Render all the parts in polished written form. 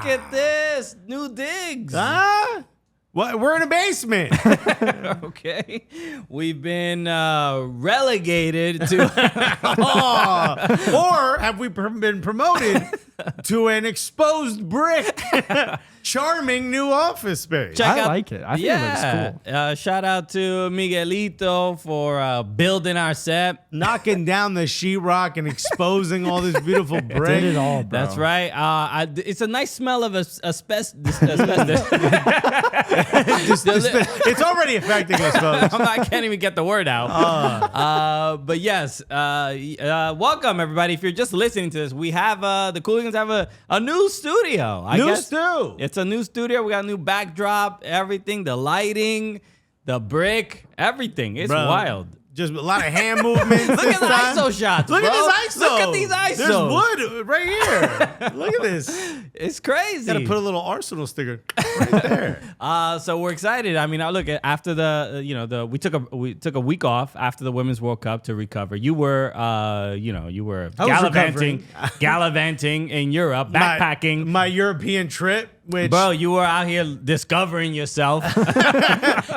at this. New digs. What? We're in a basement. Okay. We've been relegated to... Or have we been promoted to an exposed brick, charming new office space? I like it. I think it looks cool. Shout out to Miguelito for building our set. Knocking down the sheetrock and exposing all this beautiful brick. Did it all, bro. That's right. It's a nice smell of asbestos. It's already affecting us, folks. I can't even get the word out. But yes, welcome everybody. If you're just listening to this, we have the Cooligans have a new studio. I guess it's a new studio. We got a new backdrop, everything, the lighting, the brick, everything. It's wild. Just a lot of hand movements. Look at the ISO shots. Look bro. at this ISO. Look at these ISOs. There's wood right here. Look at this. It's crazy. Gotta put a little Arsenal sticker right there. So we're excited. I mean, look, after we took a week off after the Women's World Cup to recover. You were gallivanting in Europe, backpacking. My European trip. Bro, you were out here discovering yourself.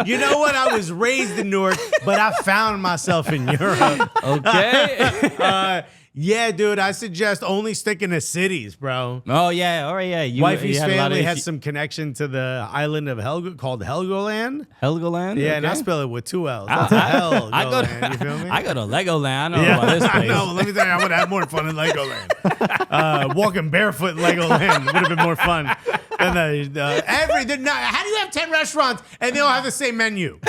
You know what? I was raised in Newark, but I found myself in Europe. Okay. Yeah, dude, I suggest only sticking to cities, bro. Oh, yeah. All right, yeah. Wifey's family has some connection to the island of called Helgoland. Helgoland? Yeah, okay. And I spell it with 2 L's. That's Helgoland, you feel me? I go to Legoland. I don't know about this place. I know. Let me tell you, I would have more fun in Legoland. Walking barefoot in Legoland would have been more fun. And how do you have 10 restaurants and they all have the same menu?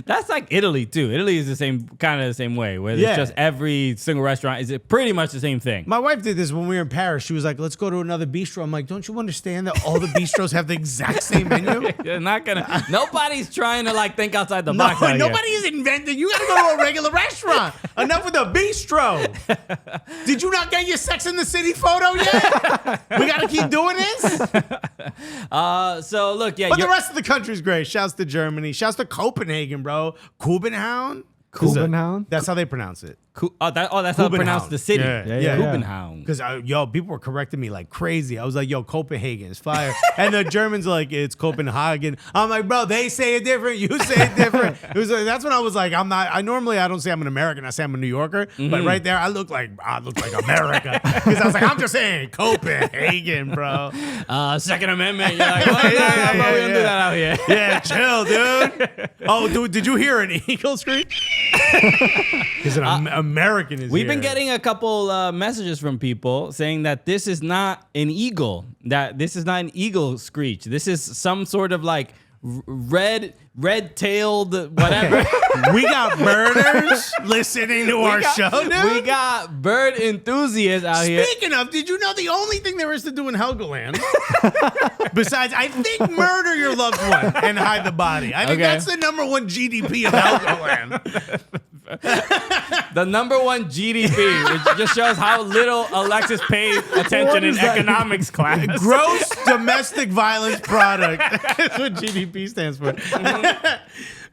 That's like Italy too. Italy is the same way, where it's just every single restaurant is pretty much the same thing. My wife did this when we were in Paris. She was like, "Let's go to another bistro." I'm like, "Don't you understand that all the bistros have the exact same menu?" They're not gonna. Nobody's trying to think outside the box. Nobody is inventing. You got to go to a regular restaurant. Enough with the bistro. Did you not get your Sex in the City photo yet? We got to keep doing this. So look, but the rest of the country's great. Shouts to Germany. Shouts to Copenhagen, bro. Kubenhavn. That's how they pronounce it. That's how they pronounce the city. Yeah. Kubenhavn. Because people were correcting me like crazy. I was like, Copenhagen is fire. And the Germans are like, it's Copenhagen. I'm like, bro, they say it different. You say it different. That's when I was like, I don't say I'm an American. I say I'm a New Yorker. Mm-hmm. But right there, I look like America. Because I was like, I'm just saying Copenhagen, bro. Second Amendment. You're like, well, we don't do that out here. Yeah, chill, dude. Oh, dude, did you hear an eagle screech? Because an American is We've been getting a couple messages from people saying that this is not an eagle. That this is not an eagle screech. This is some sort of red-tailed whatever. Okay. We got birders listening to our show, dude. We got bird enthusiasts out here. Speaking of, did you know the only thing there is to do in Helgoland, besides, I think, murder your loved one and hide the body. I think that's the #1 GDP of Helgoland. The #1 GDP, which just shows how little Alexis paid attention in economics class. Gross domestic violence product. That's what GDP stands for.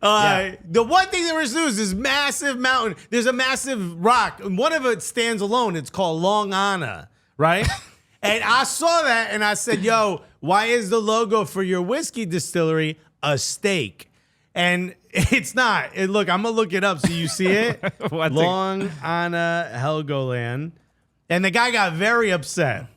The one thing there is to do is this massive mountain. There's a massive rock, and one of it stands alone. It's called Long Anna, right? And I saw that, and I said, "Yo, why is the logo for your whiskey distillery a steak?" And it's not. Look, I'm going to look it up so you see it. Long Anna Helgoland. And the guy got very upset.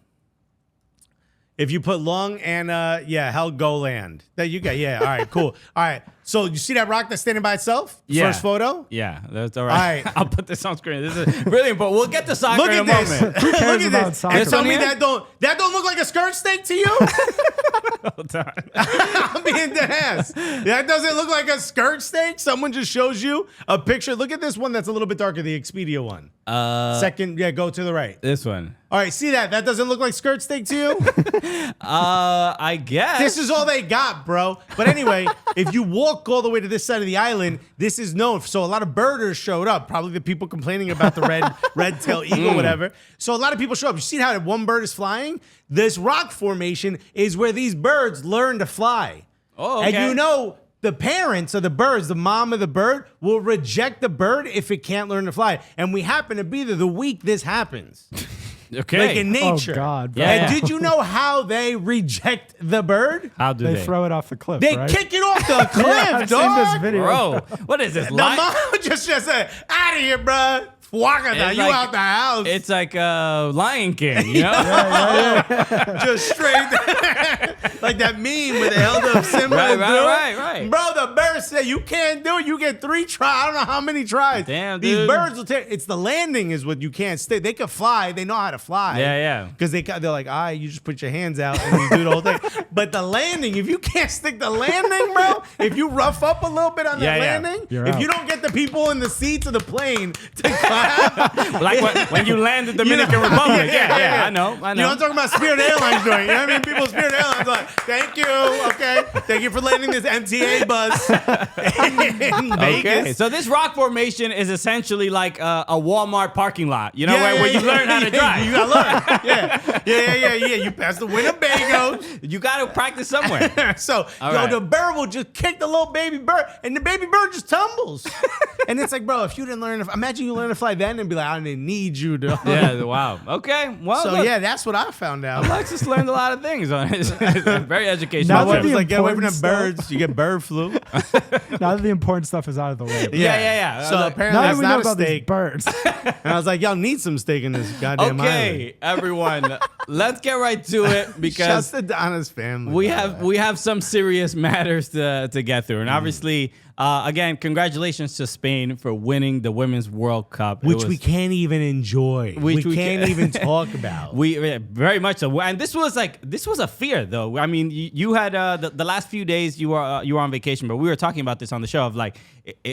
If you put Long Anna, Helgoland. That you got, all right, cool. All right, so you see that rock that's standing by itself? Yeah. First photo? Yeah, that's all right. I'll put this on screen. This is really important. We'll get to soccer look in a moment. Who cares about soccer? And tell me that don't look like a skirt steak to you? Hold on. I'm being dead ass. That doesn't look like a skirt steak? Someone just shows you a picture. Look at this one that's a little bit darker, the Expedia one. Second, go to the right. This one. All right, see that? That doesn't look like skirt steak to you? I guess. This is all they got, bro. But anyway, if you walk all the way to this side of the island, this is known. So a lot of birders showed up. Probably the people complaining about the red-tailed eagle, whatever. So a lot of people show up. You see how one bird is flying? This rock formation is where these birds learn to fly. Oh, okay. And the parents of the birds, the mom of the bird, will reject the bird if it can't learn to fly. And we happen to be there the week this happens. Okay. Like in nature. Oh, God, bro. Yeah, And yeah. did you know how they reject the bird? How do They they? throw it off the cliff, They right? kick it off the cliff, I've seen this dog. video. Bro, what is this? The mom just said, out of here, bruh. Wakanda, It's you like- out the house. It's like Lion King, you know? Just straight. Like that meme where they held up Simba. Right, to right, do it. right. Bro, the bird said, you can't do it. You get 3 tries. I don't know how many tries. Damn, These dude. birds will take. It's the landing is what you can't stay. They can fly. They know how to fly. Yeah, yeah. Because they're like, all right, you just put your hands out and you do the whole thing. But the landing, if you can't stick the landing, bro, if you rough up a little bit on the Yeah, yeah. landing, You're if out. you don't get the people in the seats of the plane to clap, Like when you land in Dominican Republic. Yeah, I know. You know what I'm talking about? Spirit Airlines doing. You know what I mean? People Spirit Airlines like, thank you. Okay. Thank you for landing this MTA bus in Okay, Vegas. so this rock formation is essentially like a Walmart parking lot, you know, where you learn how to drive. You gotta learn. Yeah. You pass the Winnebago. You got to practice somewhere. So, All yo, right. the bird will just kick the little baby bird, and the baby bird just tumbles. And it's like, bro, if you didn't learn, imagine you learn to fly then and be like, I didn't need you to. Yeah, wow. Okay, well, So, look, yeah, that's what I found out. Alexis learned a lot of things on his very educational Now My that trip. wife was the like, get away from the important birds. You get bird flu. Now that the important stuff is out of the way. Yeah. So Like, apparently Now that it's we know not a about these steak. birds. And I was like, y'all need some steak in this goddamn island. Okay, everyone, let's get right to it Shouts because to Donna's family. we by the have way. we have some serious matters to get through, and obviously, again, congratulations to Spain for winning the Women's World Cup, Which we can't even enjoy. We Which we can't can't- even talk about. We very much so, and this was a fear though. I mean, you had the last few days you were on vacation, but we were talking about this on the show of like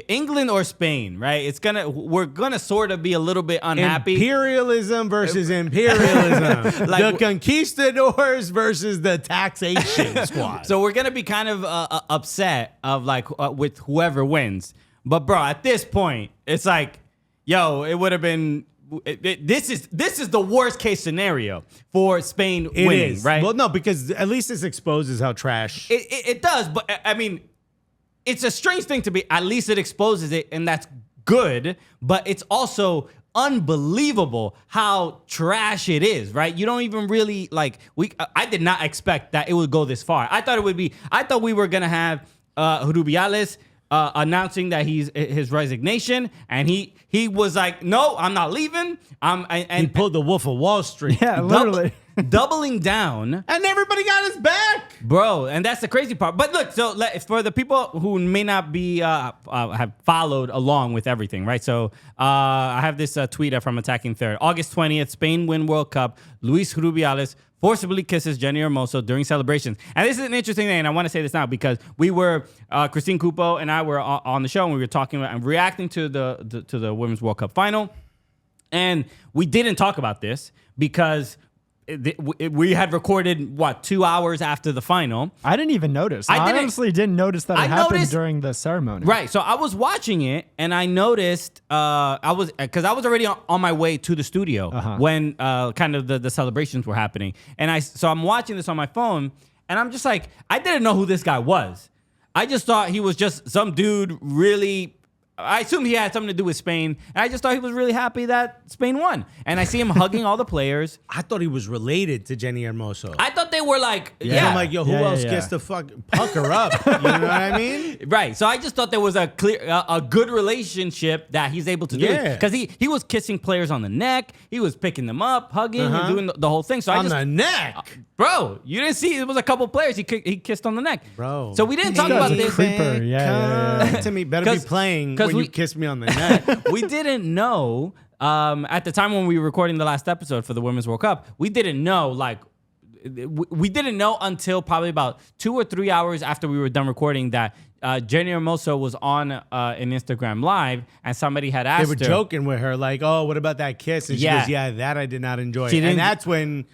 England or Spain, right? We're gonna sort of be a little bit unhappy. Imperialism versus imperialism. Like- the conquistadors versus the taxation squad. So we're gonna be kind of upset of like with whoever wins. But bro, at this point, it's like, yo, it would have been. This is the worst case scenario for Spain It winning, is. right? Well, no, because at least this exposes how trash. It does, but I mean, it's a strange thing to be. At least it exposes it, and that's good. But it's also unbelievable how trash it is, right? You don't even really like. I did not expect that it would go this far. I thought it would be. I thought we were gonna have Rubiales announcing that his resignation, and he was like, no, I'm not leaving. He pulled the Wolf of Wall Street. Yeah, literally. doubling down. And everybody got his back. Bro, and that's the crazy part. But look, so for the people who may not be have followed along with everything, right? So I have this tweet from Attacking Third. August 20th, Spain win World Cup. Luis Rubiales forcibly kisses Jenny Hermoso during celebrations. And this is an interesting thing, and I want to say this now because we were, Christine Cupo and I were on the show, and we were talking about and reacting to the Women's World Cup final. And we didn't talk about this because we had recorded 2 hours after the final. I didn't even notice. I I didn't- honestly didn't notice that it I happened noticed- during the ceremony. Right. So I was watching it and I noticed I was already on my way to the studio when kind of the celebrations were happening. And I'm watching this on my phone and I'm just like, I didn't know who this guy was. I just thought he was just some dude really. I assumed he had something to do with Spain, and I just thought he was really happy that Spain won. And I see him hugging all the players. I thought he was related to Jenny Hermoso. I thought they were like, Yeah, I'm like, yo, who Yeah, else yeah. gets to fuck pucker up? You know what I mean? Right. So I just thought there was a good relationship that he's able to do. Yeah. Because he was kissing players on the neck. He was picking them up, hugging, and doing the whole thing. So On the neck. Bro, you didn't see, it was a couple players he kissed on the neck. Bro. So we didn't talk This about guy's a this. creeper. Yeah. Come to me. Better be 'Cause- playing 'cause when we- you kiss me on the neck. We didn't know at the time when we were recording the last episode for the Women's World Cup. We didn't know we didn't know until probably about 2 or 3 hours after we were done recording that Jenny Hermoso was on an Instagram Live and somebody had They asked were her. joking with her, like, oh, what about that kiss? And she Yeah. goes, yeah, that I did not enjoy. She didn't- And that's when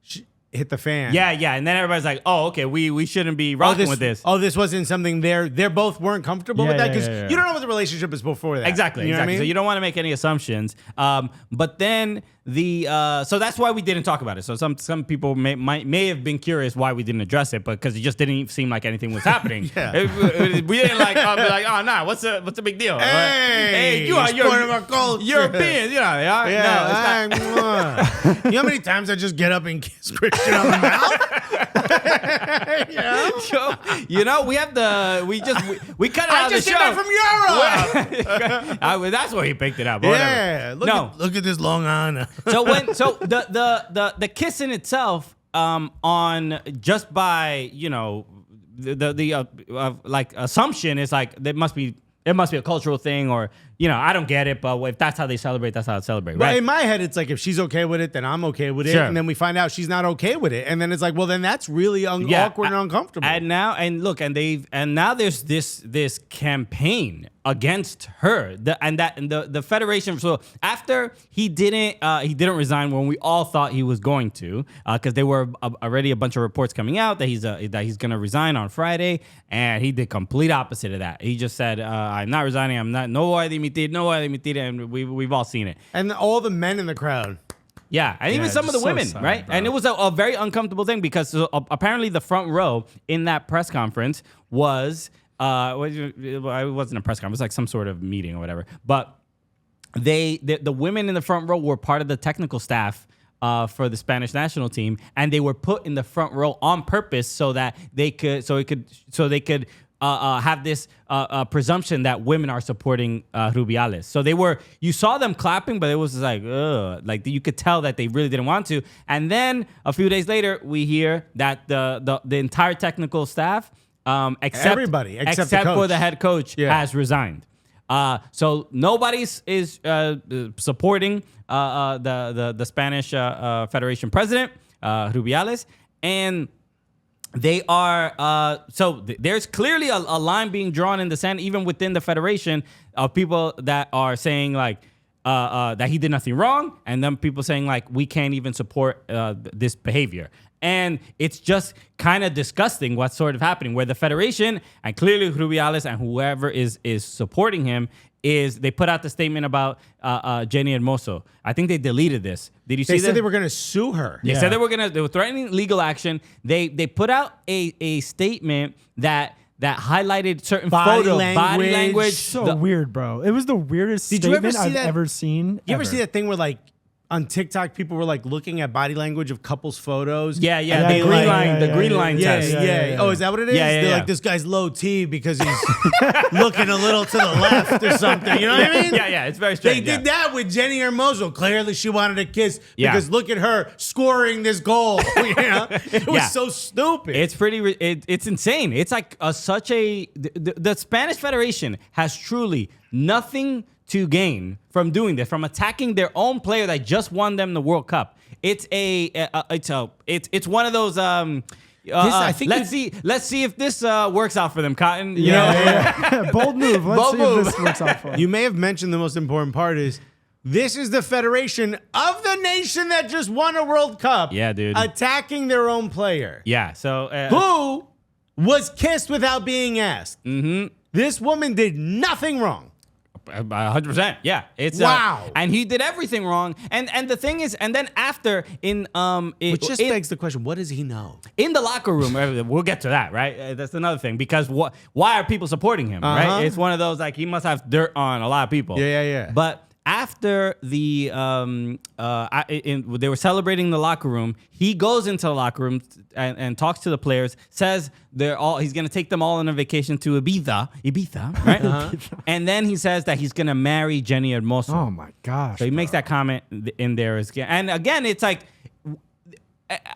she hit the fan. Yeah, and then everybody's like, "Oh, okay, we shouldn't be rocking with this." Oh, this wasn't something they both weren't comfortable with Yeah, that because yeah. you don't know what the relationship is before that. Exactly. You know what I mean? So you don't want to make any assumptions. But then so that's why we didn't talk about it. So some people may have been curious why we didn't address it, but because it just didn't seem like anything was happening. We didn't be like, oh no, what's the big deal? Hey, you're European, you know. Yeah, no, it's not. You know how many times I just get up and kiss Christian on the mouth? You know, we cut it out of the show. I just did that from Europe. That's where he picked it up. Yeah, look at this Long Island. So the kiss in itself, on just by the assumption is like it must be a cultural thing, or I don't get it, but if that's how they celebrate, that's how they celebrate, right? Well, in my head, it's like if she's okay with it, then I'm okay with it, Sure. and then we find out she's not okay with it, and then it's like, well, then that's really awkward and uncomfortable. And now there's this campaign against her, the federation. So after he didn't resign when we all thought he was going to, because there were already a bunch of reports coming out that he's going to resign on Friday, and he did complete opposite of that. He just said, I'm not resigning. I'm not. No voy a dimitir, and we've all seen it. And all the men in the crowd. Yeah, and even some of the women, right? Bro. And it was a very uncomfortable thing because apparently the front row in that press conference was. It wasn't a press conference, it was like some sort of meeting or whatever. But the women in the front row were part of the technical staff for the Spanish national team, and they were put in the front row on purpose so that they could have this presumption that women are supporting Rubiales. So you saw them clapping, but it was like, ugh, like you could tell that they really didn't want to. And then a few days later, we hear that the entire technical staff. Except for the head coach has resigned. So nobody's is supporting the Spanish Federation president Rubiales, and they are there's clearly a line being drawn in the sand, even within the federation, of people that are saying like that he did nothing wrong, and then people saying like we can't even support this behavior. And it's just kind of disgusting what's sort of happening, where the federation and clearly Rubiales and whoever is supporting him they put out the statement about Jenny Hermoso. I think they deleted this. Did you see that? They said they were going to sue her. They said they were threatening legal action. They put out a statement that highlighted certain body language. So weird, bro. It was the weirdest statement I've ever seen. You ever see that thing where like on TikTok people were like looking at body language of couples' photos? Yeah. The green line test. Yeah. Oh, is that what it is? They're like, this guy's low T because he's looking a little to the left or something. You know what I mean? Yeah. It's very strange. They did that with Jenny Hermoso. Clearly, she wanted a kiss because look at her scoring this goal. It was so stupid. It's pretty. It's insane. It's like the Spanish Federation has truly nothing to gain from doing this, from attacking their own player that just won them the World Cup. It's one of those. Let's see if this works out for them, Cotton. You know? Bold move. Let's see if this works out for them. You may have mentioned the most important part is this is the federation of the nation that just won a World Cup. Yeah, dude. Attacking their own player. Yeah. So who was kissed without being asked. Mm-hmm. This woman did nothing wrong. 100%. Yeah. It's wow. And he did everything wrong. And the thing is, and then after which just begs the question, what does he know? In the locker room, we'll get to that, right? That's another thing, because why are people supporting him, right? It's one of those, like, he must have dirt on a lot of people. Yeah. But after they were celebrating the locker room, he goes into the locker room and talks to the players, says he's going to take them all on a vacation to Ibiza, right? And then he says that he's going to marry Jenny Hermoso. Oh my gosh. So he makes that comment in there. And again, it's like,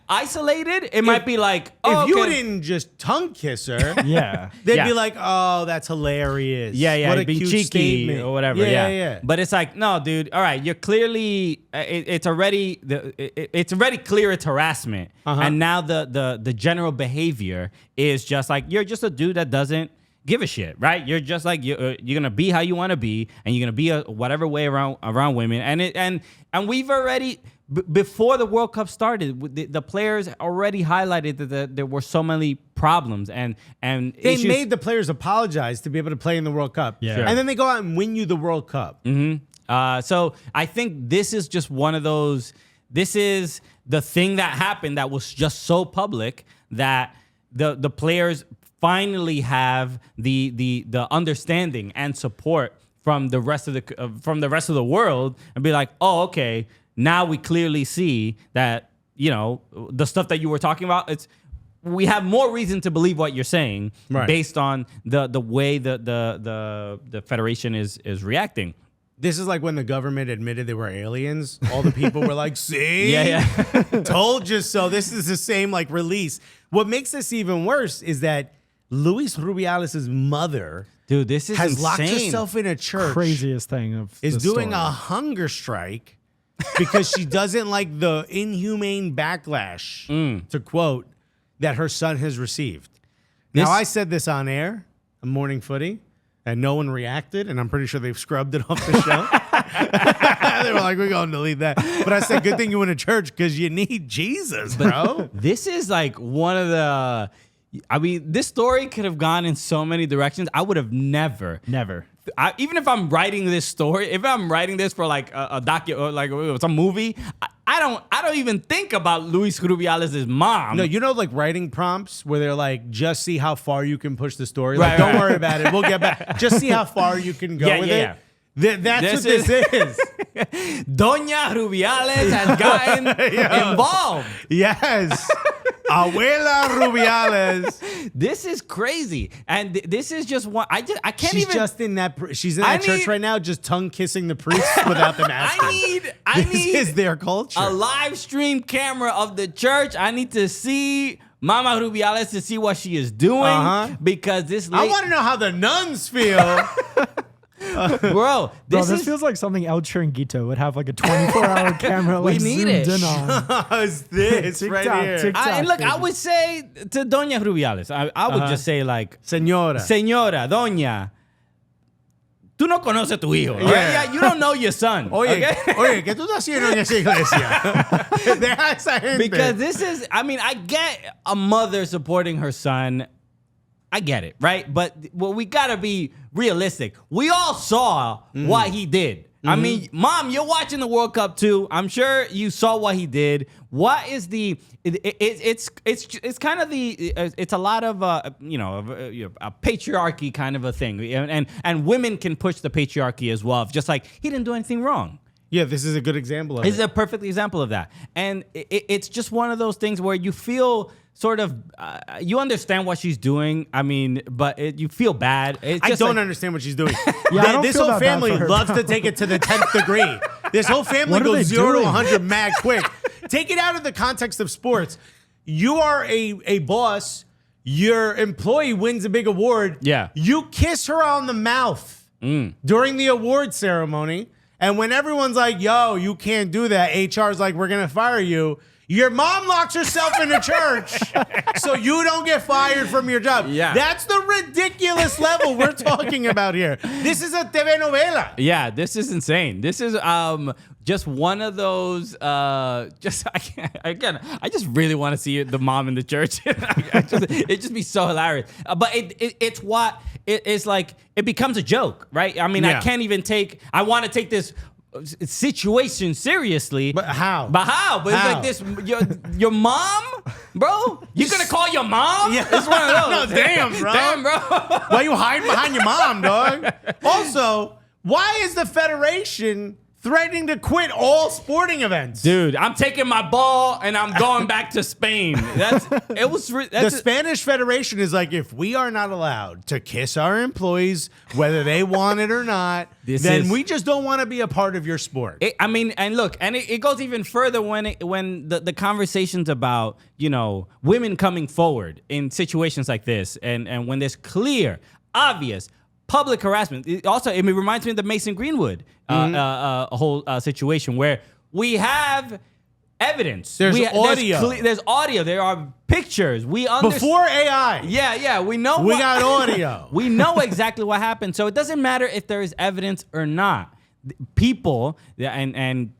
isolated, it might be like, if you didn't just tongue kiss her, they'd be like, oh, that's hilarious. What a cute cheeky statement or whatever. Yeah. But it's like, no, dude. All right, you're clearly it's already clear it's harassment, and now the general behavior is just like you're just a dude that doesn't give a shit, right? You're just like you're gonna be how you want to be, and you're gonna be whatever way around women, and we've already. Before the World Cup started, the players already highlighted that there were so many problems and they made the players apologize to be able to play in the World Cup. Yeah. Sure. And then they go out and win you the World Cup. Mm-hmm. So I think this is just one of those. This is the thing that happened that was just so public that the players finally have the understanding and support from the rest of the world, and be like, oh, okay, now we clearly see that, you know, the stuff that you were talking about, we have more reason to believe what you're saying, right, based on the way the federation is reacting. This is like when the government admitted they were aliens. All the people were like, see? Yeah. Told you so. This is the same like release. What makes this even worse is that Luis Rubiales' mother, dude, this is has insane. locked herself in a church. Craziest thing of is doing story. a hunger strike because she doesn't like the inhumane backlash, to quote, that her son has received. Now, I said this on air, on Morning Footy, and no one reacted, and I'm pretty sure they've scrubbed it off the show. They were like, we're going to delete that. But I said, good thing you went to church because you need Jesus, bro. This is like one of the... I mean, this story could have gone in so many directions. I would have never. Even if I'm writing this story, if I'm writing this for like a docu or like some movie, I don't even think about Luis Rubiales' mom. No, you know, like writing prompts where they're like, just see how far you can push the story. Like, don't worry about it. We'll get back. Just see how far you can go with it. That's what this is. Doña Rubiales has gotten involved. Yes. Abuela Rubiales. This is crazy. And this is just one. I can't She's even. just in that. She's in that church right now, just tongue kissing the priests without them asking. This is their culture. A live stream camera of the church. I need to see Mama Rubiales to see what she is doing, because this. I want to know how the nuns feel. Bro, this feels like something El Chiringuito would have, like a 24-hour camera. We like, need zoomed it. in on. How's this right here? TikTok, and look, I would say to Doña Rubiales, I would just say like, Señora, Doña, tú no conoces tu hijo. Yeah, you don't know your son. Oye, okay? ¿qué tú estás haciendo en esa iglesia? Deja esa gente. Because this is, I mean, I get a mother supporting her son. I get it, right? But we gotta be realistic. We all saw what he did. I mean, Mom, you're watching the World Cup too. I'm sure you saw what he did. What is the? It's kind of the. It's a lot of a patriarchy kind of a thing, and women can push the patriarchy as well. Just like he didn't do anything wrong. Yeah, this is a good example of it. This is a perfect example of that. And it's just one of those things where you feel sort of, you understand what she's doing. I mean, but you feel bad. It's just I don't understand what she's doing. This feel whole that bad family for her. loves to take it to the 10th degree. This whole family What are goes they 0 to doing? 100 mad quick. Take it out of the context of sports. You are a boss. Your employee wins a big award. Yeah. You kiss her on the mouth during the award ceremony. And when everyone's like, yo, you can't do that, HR's like, we're going to fire you. Your mom locks herself in a church so you don't get fired from your job. Yeah. That's the ridiculous level we're talking about here. This is a TV novela. Yeah, this is insane. This is just one of those. I just really want to see the mom in the church. It just be so hilarious. But it's like it becomes a joke, right? I mean, I can't even I want to take this situation seriously. But how? But it's like this. Your mom, bro. You're gonna call your mom? Yeah. It's one of those. No, damn, bro. Damn, bro. Why you hiding behind your mom, dog? Also, why is the Federation threatening to quit all sporting events? Dude, I'm taking my ball and I'm going back to Spain. The Spanish Federation is like, if we are not allowed to kiss our employees, whether they want it or not, then we just don't want to be a part of your sport. It goes even further when the conversations about, women coming forward in situations like this, and when there's clear, obvious public harassment. It reminds me of the Mason Greenwood whole situation where we have evidence. There's audio. There's audio. There are pictures. We understand. Before AI. Yeah. We know. We got audio. We know exactly what happened. So it doesn't matter if there is evidence or not. People and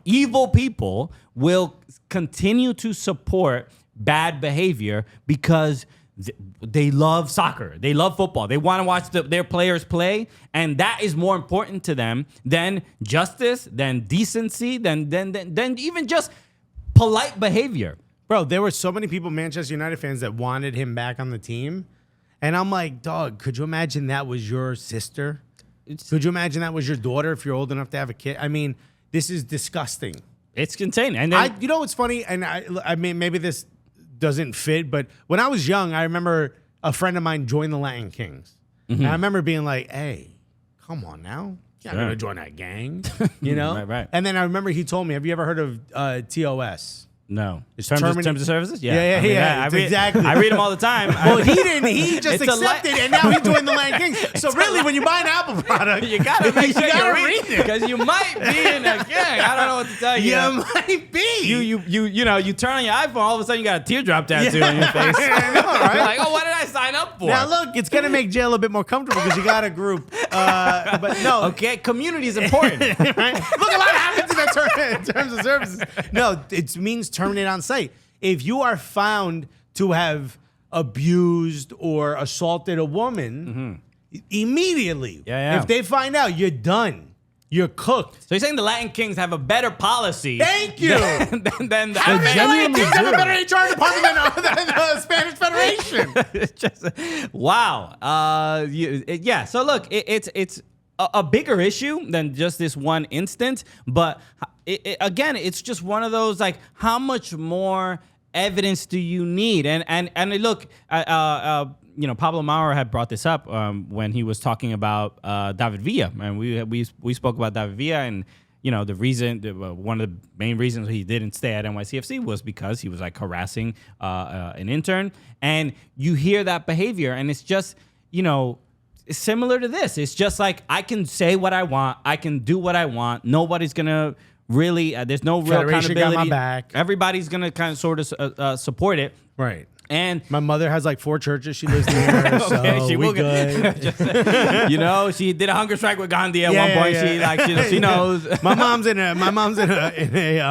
evil people will continue to support bad behavior because they love soccer. They love football. They want to watch their players play, and that is more important to them than justice, than decency, than even just polite behavior. Bro, there were so many people, Manchester United fans, that wanted him back on the team. And I'm like, dog, could you imagine that was your sister? Could you imagine that was your daughter if you're old enough to have a kid? I mean, this is disgusting. It's insane. And then, you know what's funny? And I mean, maybe this doesn't fit, but when I was young, I remember a friend of mine joined the Latin Kings. Mm-hmm. And I remember being like, hey, come on now. You're not going to join that gang, you know? Right. And then I remember he told me, have you ever heard of TOS? No. Terms of services? Yeah. Exactly. I read them all the time. Well, he didn't. He just accepted, and now he joined the Latin Kings. So really, when you buy an Apple product, you gotta make sure you read it, because you might be in a gang. I don't know what to tell you. You might be. You turn on your iPhone, all of a sudden you got a teardrop tattoo on your face. I know, right? You're like, oh, what did I sign up for? Now look, it's gonna make jail a bit more comfortable because you got a group. But no, okay, community is important. Right? Look, a lot happens in that in terms of services. No, it means terminate on site. If you are found to have abused or assaulted a woman, immediately, if they find out, you're done. You're cooked. So you're saying the Latin Kings have a better policy? Thank you. Than the How many Latin Kings have a better HR department than the Spanish Federation? It's just, wow. Yeah. So look, it's a bigger issue than just this one instance, but again, it's just one of those, like, how much more evidence do you need? And look, Pablo Maurer had brought this up when he was talking about David Villa, and we spoke about David Villa, and the reason, one of the main reasons he didn't stay at NYCFC was because he was like harassing an intern, and you hear that behavior, and it's just it's similar to this. It's just like, I can say what I want, I can do what I want. Nobody's gonna really. There's no real Federation accountability. got my back. Everybody's gonna kind of sort of support it, right? And my mother has like 4 churches she lives near, so she we will good. She did a hunger strike with Gandhi at one point. Yeah. She knows. My mom's in a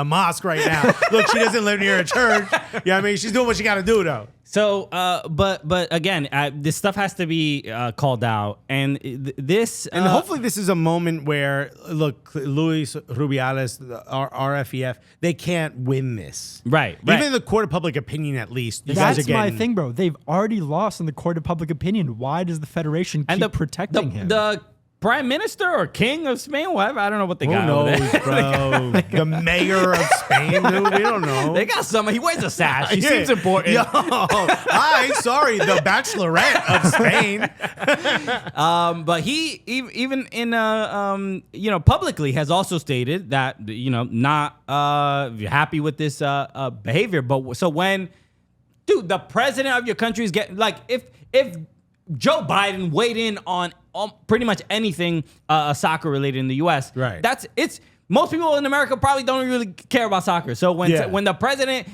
mosque right now. Look, she doesn't live near a church. I mean, she's doing what she got to do though. So, but again, this stuff has to be called out, and and hopefully this is a moment where, look, Luis Rubiales, our RFEF, they can't win this, right? Even in the court of public opinion, at least. That's my thing, bro. They've already lost in the court of public opinion. Why does the Federation keep protecting him? The Prime Minister or King of Spain, whatever. I don't know what they got. Who knows, bro? The mayor of Spain, dude. We don't know. They got someone. He wears a sash. He seems important. Yo, hi, sorry, the Bachelorette of Spain. But he even in publicly has also stated that not happy with this behavior. But so when, dude, the president of your country is getting, like, if Joe Biden weighed in on pretty much anything soccer related in the U.S. Right. Most people in America probably don't really care about soccer. So when the president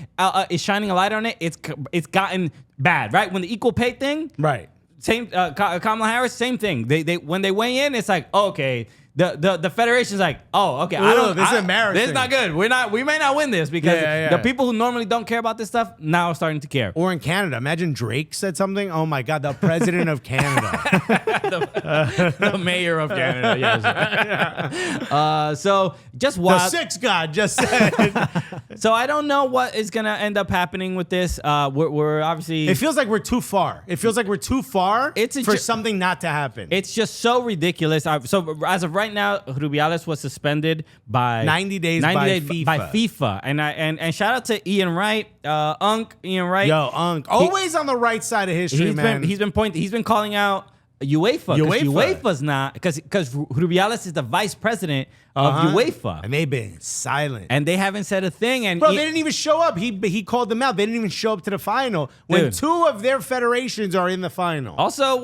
is shining a light on it, it's gotten bad, right? When the equal pay thing, right? Same. Kamala Harris, same thing. They when they weigh in, it's like, oh, okay. The federation's like, oh, okay. This is embarrassing. This is not good. We may not win this because the people who normally don't care about this stuff now are starting to care. Or in Canada, imagine Drake said something. Oh my God, the president of Canada, the mayor of Canada. Yes. So just watch. The sixth god just said. So I don't know what is gonna end up happening with this. We're obviously. It feels like we're too far. It feels like we're too far for something not to happen. It's just so ridiculous. So as of right now, Rubiales was suspended by 90 days by FIFA. And shout out to Ian Wright, Ian Wright. Yo, always on the right side of history, man. He's been calling out UEFA. UEFA's not, because Rubiales is the vice president of UEFA, and they've been silent, and they haven't said a thing. And bro, they didn't even show up. He called them out. They didn't even show up to the final when 2 of their federations are in the final. Also,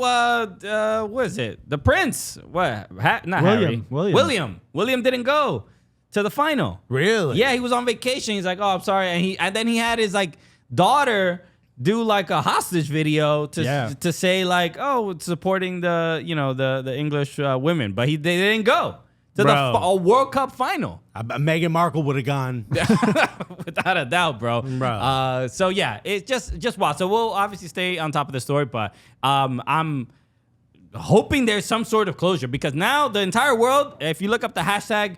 what is it? The Prince? What? Not Harry. William didn't go to the final. Really? Yeah, he was on vacation. He's like, oh, I'm sorry, and then he had his daughter do like a hostage video to say like, oh, it's supporting the the English women, but they didn't go to a World Cup final. Meghan Markle would have gone. Without a doubt, bro. So yeah, it's just wild. So we'll obviously stay on top of the story, but I'm hoping there's some sort of closure because now the entire world, if you look up the hashtag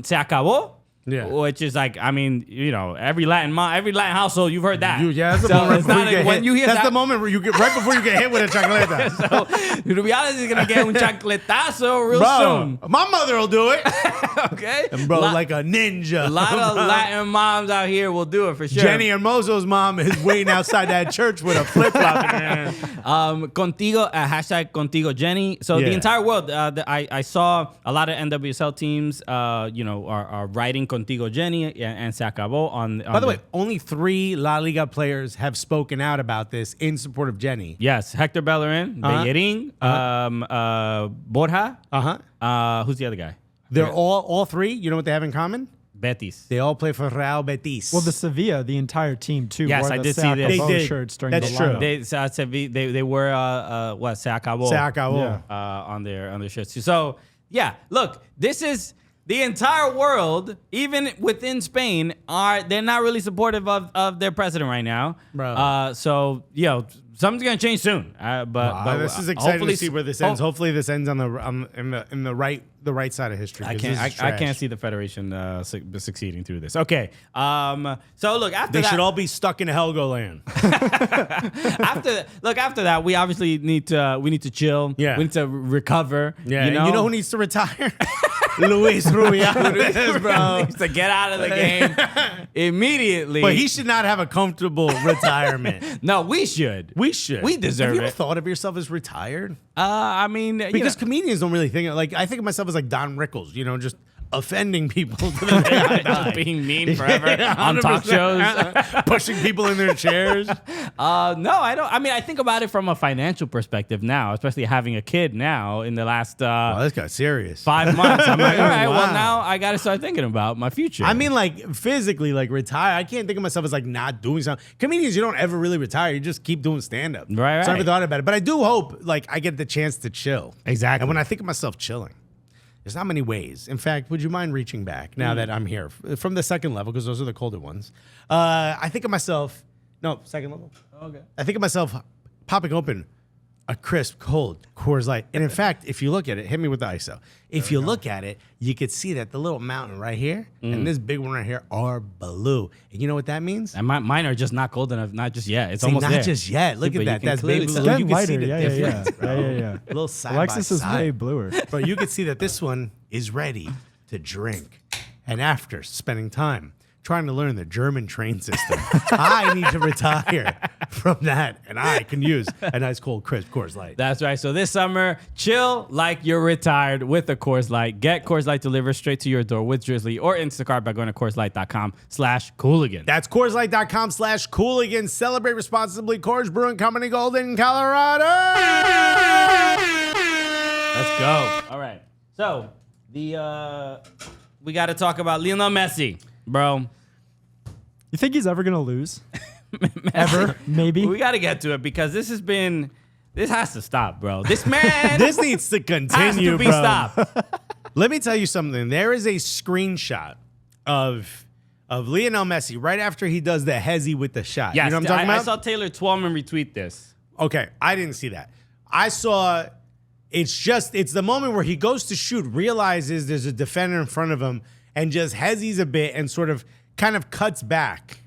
se acabó, which is like, I mean, you know, every Latin household, you've heard that. That's the moment that's the moment where you get right before you get hit with a chancleta. So Rubiales is gonna get un chancletazo real soon. My mother will do it. Okay, and bro, like a ninja. A lot of Latin moms out here will do it for sure. Jenny Hermoso's mom is waiting outside that church with a flip flop in her hand. Contigo, hashtag Contigo Jenny. So the entire world, I saw a lot of NWSL teams, you know, are writing Contigo Jenny and se acabó on. By the way, only 3 La Liga players have spoken out about this in support of Jenny. Yes, Hector Bellerin, Bellerin, Borja. Who's the other guy? They're all 3. You know what they have in common? Betis. They all play for Real Betis. Well, the Sevilla, the entire team too. Yes, I did see this. They did. Shirts during That's the true. lineup. They were what se acabó. Se acabó. On their shirts too. So yeah, look, this is. The entire world, even within Spain, they're not really supportive of their president right now. Bro. So, you know, something's gonna change soon. But this is exciting to see where this ends. Hopefully, this ends on the right side of history. I can't see the federation succeeding through this. Okay. So look, after they that, should all be stuck in Helgoland. After that, we obviously need to chill. Yeah. We need to recover. Yeah. You know, and you know who needs to retire? Luis Rubiales, bro. Needs to get out of the game immediately. But he should not have a comfortable retirement. No, we should. We should. We deserve it. Have you ever it. thought of yourself as retired? I mean, because comedians don't really think like I think of myself as like Don Rickles, you know, just offending people to the day I die. Just being mean forever on talk shows, pushing people in their chairs. No, I don't. I mean, I think about it from a financial perspective now, especially having a kid now in the last this got serious 5 months. I'm like, all right, well now I got to start thinking about my future. I mean, like physically, like retire. I can't think of myself as like not doing something. Comedians, you don't ever really retire. You just keep doing stand up. Right. So I never thought about it, but I do hope like I get the chance to chill. Exactly. And when I think of myself chilling, there's not many ways. In fact, would you mind reaching back now that I'm here from the second level, because those are the colder ones? I think of myself, second level. Okay. I think of myself popping open a crisp, cold Coors Light. And in fact, if you look at it, hit me with the ISO. If you look at it, you could see that the little mountain right here and this big one right here are blue. And you know what that means? And mine are just not cold enough. Not just yet. It's See, almost not there. just yet. Look at that. That's baby blue. Getting You can lighter. see the difference, bro. Yeah. A little side Alexis by is side. way bluer. Bro, you can see that this one is ready to drink. And after spending time trying to learn the German train system, I need to retire from that. And I can use a nice cold crisp Coors Light. That's right. So this summer, chill like you're retired with a Coors Light. Get Coors Light delivered straight to your door with Drizzly or Instacart by going to CoorsLight.com/Cooligans. That's CoorsLight.com/Cooligans. Celebrate responsibly. Coors Brewing Company, Golden, Colorado. Let's go. All right. So we got to talk about Lionel Messi, bro. You think he's ever gonna lose? Ever? Maybe. We got to get to it because this has to stop, bro. This man, This needs to continue, has to be bro. stopped. Let me tell you something. There is a screenshot of Lionel Messi right after he does the hezzy with the shot. Yes, You know what I'm talking I about? saw Taylor Twellman retweet this. Okay, I didn't see that. I saw it's the moment where he goes to shoot, realizes there's a defender in front of him, and just hezzies a bit and sort of kind of cuts back.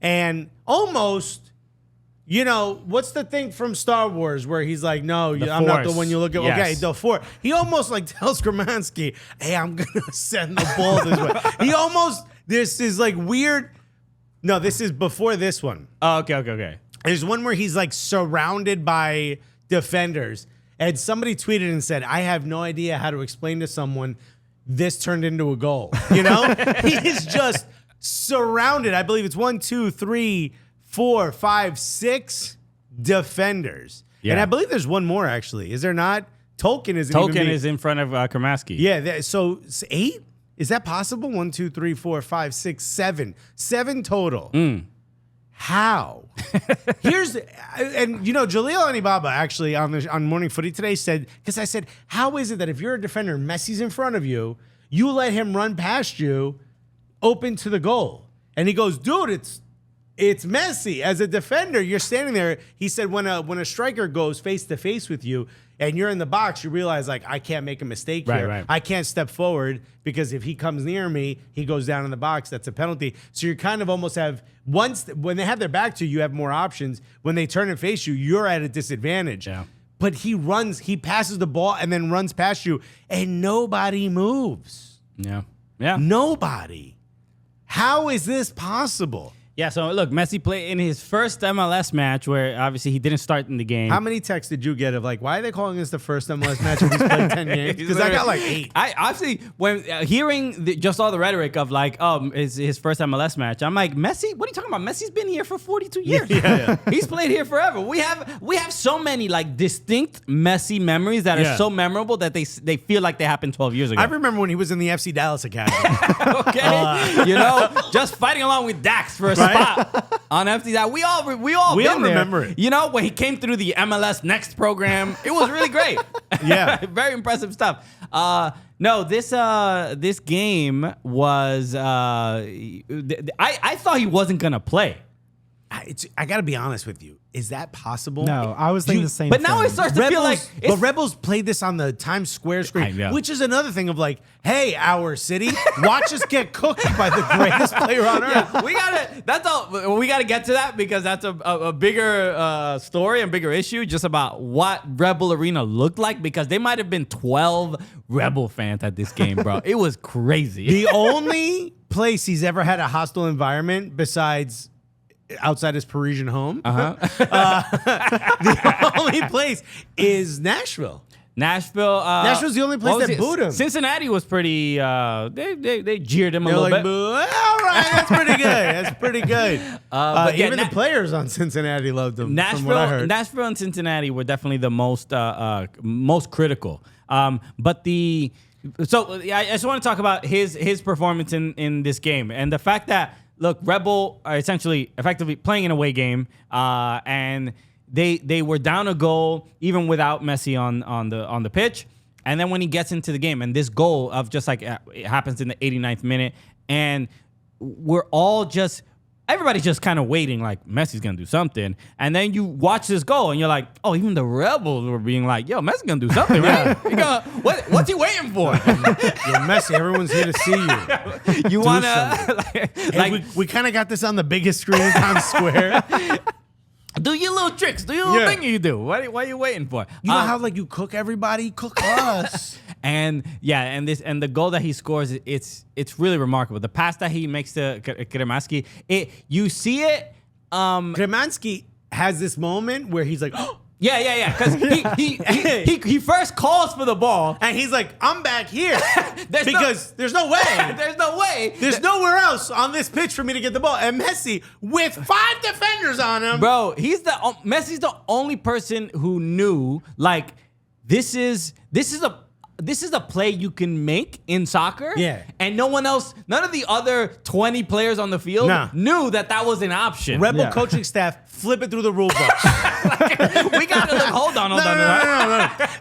And almost, you know, what's the thing from Star Wars where he's like, no, I'm not the one you look at. Yes. Okay, the Force. He almost like tells Gramansky, hey, I'm going to send the ball this way. This is like weird. No, this is before this one. Oh, okay. There's one where he's like surrounded by defenders. And somebody tweeted and said, I have no idea how to explain to someone this turned into a goal. You know? He is just surrounded. I believe it's 1, 2, 3, 4, 5, 6 defenders. Yeah. And I believe there's one more actually. Is there not? Tolkien is in front of Kramaski. Yeah. So 8? Is that possible? 1, 2, 3, 4, 5, 6, 7. 7 total. how? And Jaleel Anibaba actually on Morning Footy today said, because I said, how is it that if you're a defender, Messi's in front of you, you let him run past you, open to the goal? And he goes, dude, it's Messi. As a defender, you're standing there. He said, when a striker goes face to face with you and you're in the box, you realize, like, I can't make a mistake here. Right. I can't step forward because if he comes near me, he goes down in the box. That's a penalty. So you kind of almost have, when they have their back to you, you have more options. When they turn and face you, you're at a disadvantage. Yeah. But he passes the ball and then runs past you, and nobody moves. Yeah. Nobody. How is this possible? Yeah, so look, Messi played in his first MLS match where obviously he didn't start in the game. How many texts did you get of like, why are they calling this the first MLS match if he's played 10 games? Because I got like 8. I actually, when hearing just all the rhetoric of like, it's his first MLS match, I'm like, Messi? What are you talking about? Messi's been here for 42 years. Yeah. He's played here forever. We have so many like distinct Messi memories that are so memorable that they feel like they happened 12 years ago. I remember when he was in the FC Dallas Academy. Okay, just fighting along with Dax for a spot on FC. We all remember it. When he came through the MLS Next program, it was really great. Yeah, very impressive stuff. No, this game was. I thought he wasn't gonna play. I got to be honest with you. Is that possible? No, I was thinking the same but thing. Now it starts to feel like... But Rebels played this on the Times Square screen, which is another thing of like, hey, our city, watch us get cooked by the greatest player on earth. Yeah, we gotta get to that because that's a bigger story and bigger issue just about what Rebel Arena looked like, because they might have been 12 Rebel fans at this game, bro. It was crazy. The only place he's ever had a hostile environment besides... outside his Parisian home. The only place is Nashville. Nashville's the only place that booed him. Cincinnati was pretty. They jeered him a little bit. Boo. All right, that's pretty good. That's pretty good. But even the players on Cincinnati loved him. Nashville and Cincinnati were definitely the most critical. I just want to talk about his performance in this game and the fact that. Look, Rebel are essentially effectively playing an away game, and they were down a goal even without Messi on the pitch. And then when he gets into the game, and this goal of just like it happens in the 89th minute, and everybody's just kind of waiting, like Messi's gonna do something. And then you watch this goal, and you're like, oh, even the Rebels were being like, yo, Messi's gonna do something, right? What's he waiting for? Yo, Messi, everyone's here to see you. You wanna we kind of got this on the biggest screen in Times Square. Do your little tricks. Do your little thing you do. What are you waiting for? You know how like you cook everybody? Cook us. And the goal that he scores, it's really remarkable. The pass that he makes to Kremansky, you see it. Kremansky has this moment where he's like, oh. Yeah. Because he first calls for the ball, and he's like, "I'm back here," because there's no way. There's nowhere else on this pitch for me to get the ball. And Messi, with 5 defenders on him, bro, Messi's the only person who knew like this is a play you can make in soccer. Yeah. And none of the other 20 players on the field knew that was an option. Rebel coaching staff, flip it through the rule books. We got to hold on.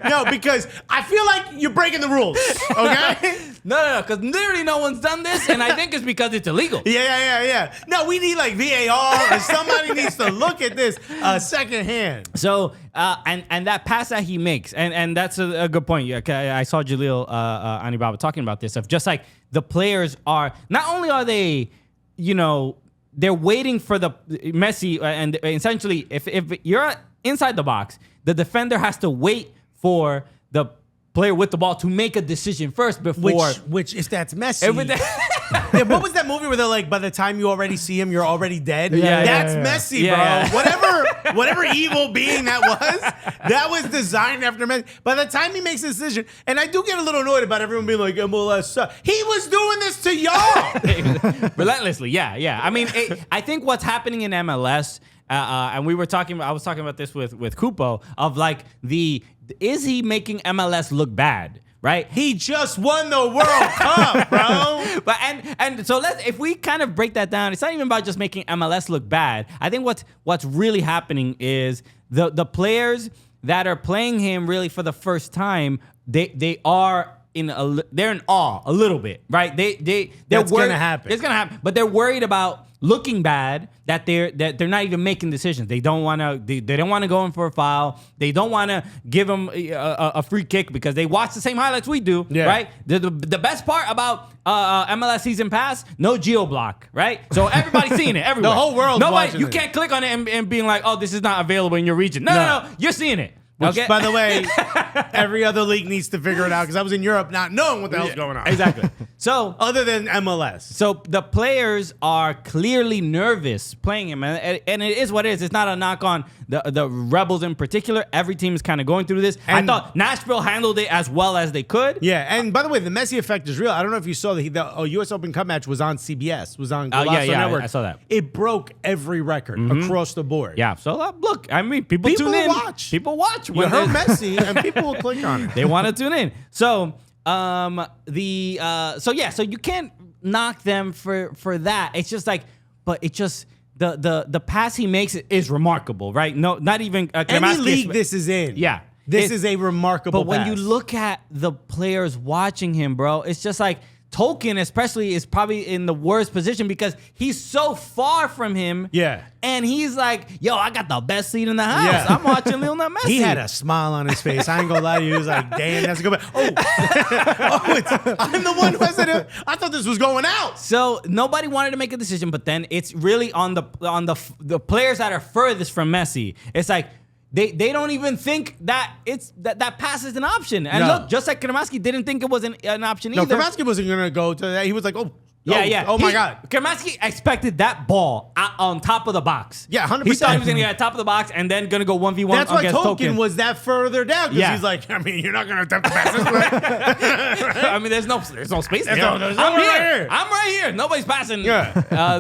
No, because I feel like you're breaking the rules, okay? No, because literally no one's done this, and I think it's because it's illegal. Yeah. No, we need like VAR, or somebody needs to look at this secondhand. So, and that pass that he makes, and that's a good point. I saw Jaleel Anibaba talking about this of just like the players are, not only are they, they're waiting for the Messi, and essentially if you're inside the box, the defender has to wait for the player with the ball to make a decision first before. Which if that's Messi. What was that movie where they're like, by the time you already see him, you're already dead? That's Messi, bro. Yeah. Whatever evil being that was designed after Messi. By the time he makes a decision, and I do get a little annoyed about everyone being like, MLS, he was doing this to y'all. Relentlessly, yeah. I mean, I think what's happening in MLS, and we were talking. I was talking about this with Kupo of like is he making MLS look bad? Right? He just won the World Cup, bro. But and so if we kind of break that down, it's not even about just making MLS look bad. I think what's really happening is the players that are playing him really for the first time, they're in awe a little bit, right? That's gonna happen. It's gonna happen, but they're worried about looking bad, that they're not even making decisions. They don't want to. They don't want to go in for a foul. They don't want to give them a free kick because they watch the same highlights we do. Yeah. Right. The best part about MLS season pass, no geo block. Right. So everybody's seeing it everywhere. The whole world. You can't click on it and being like, oh, this is not available in your region. No. You're seeing it. Which, okay? by the way, every other league needs to figure it out because I was in Europe not knowing what the hell's going on. Exactly. So other than MLS. So the players are clearly nervous playing him. And it is what it is. It's not a knock on the Rebels in particular. Every team is kind of going through this. And I thought Nashville handled it as well as they could. Yeah. And by the way, the Messi effect is real. I don't know if you saw the U.S. Open Cup match was on CBS, was on Golazo Network. I saw that. It broke every record across the board. Yeah. So look, I mean, people tune in. Watch. People watch. You heard Messi, and people will click on it. They want to tune in. So so you can't knock them for that. It's just like, but it just the pass he makes is remarkable, right? No, not even any league this is in. Yeah, this is a remarkable. But when you look at the players watching him, bro, it's just like. Tolkien especially is probably in the worst position because he's so far from him. Yeah. And he's like, yo, I got the best seat in the house. Yeah. I'm watching Lionel Messi. He had a smile on his face. I ain't gonna lie to you. He was like, damn, that's a good. I'm the one who has it. I thought this was going out. So nobody wanted to make a decision, but then it's really on the players that are furthest from Messi. It's like, They don't even think that it's that pass is an option. And look, just like Kremasky didn't think it was an option either. No, Kremasky wasn't going to go to that. He was like, oh my God. Kremasky expected that ball on top of the box. Yeah, 100%. He thought he was going to get at top of the box and then going to go 1v1 That's why against Tolkien was that further down. Because he's like, I mean, you're not going to attempt to pass this way. I mean, there's no space there. I'm here. I'm right here. Nobody's passing. Yeah.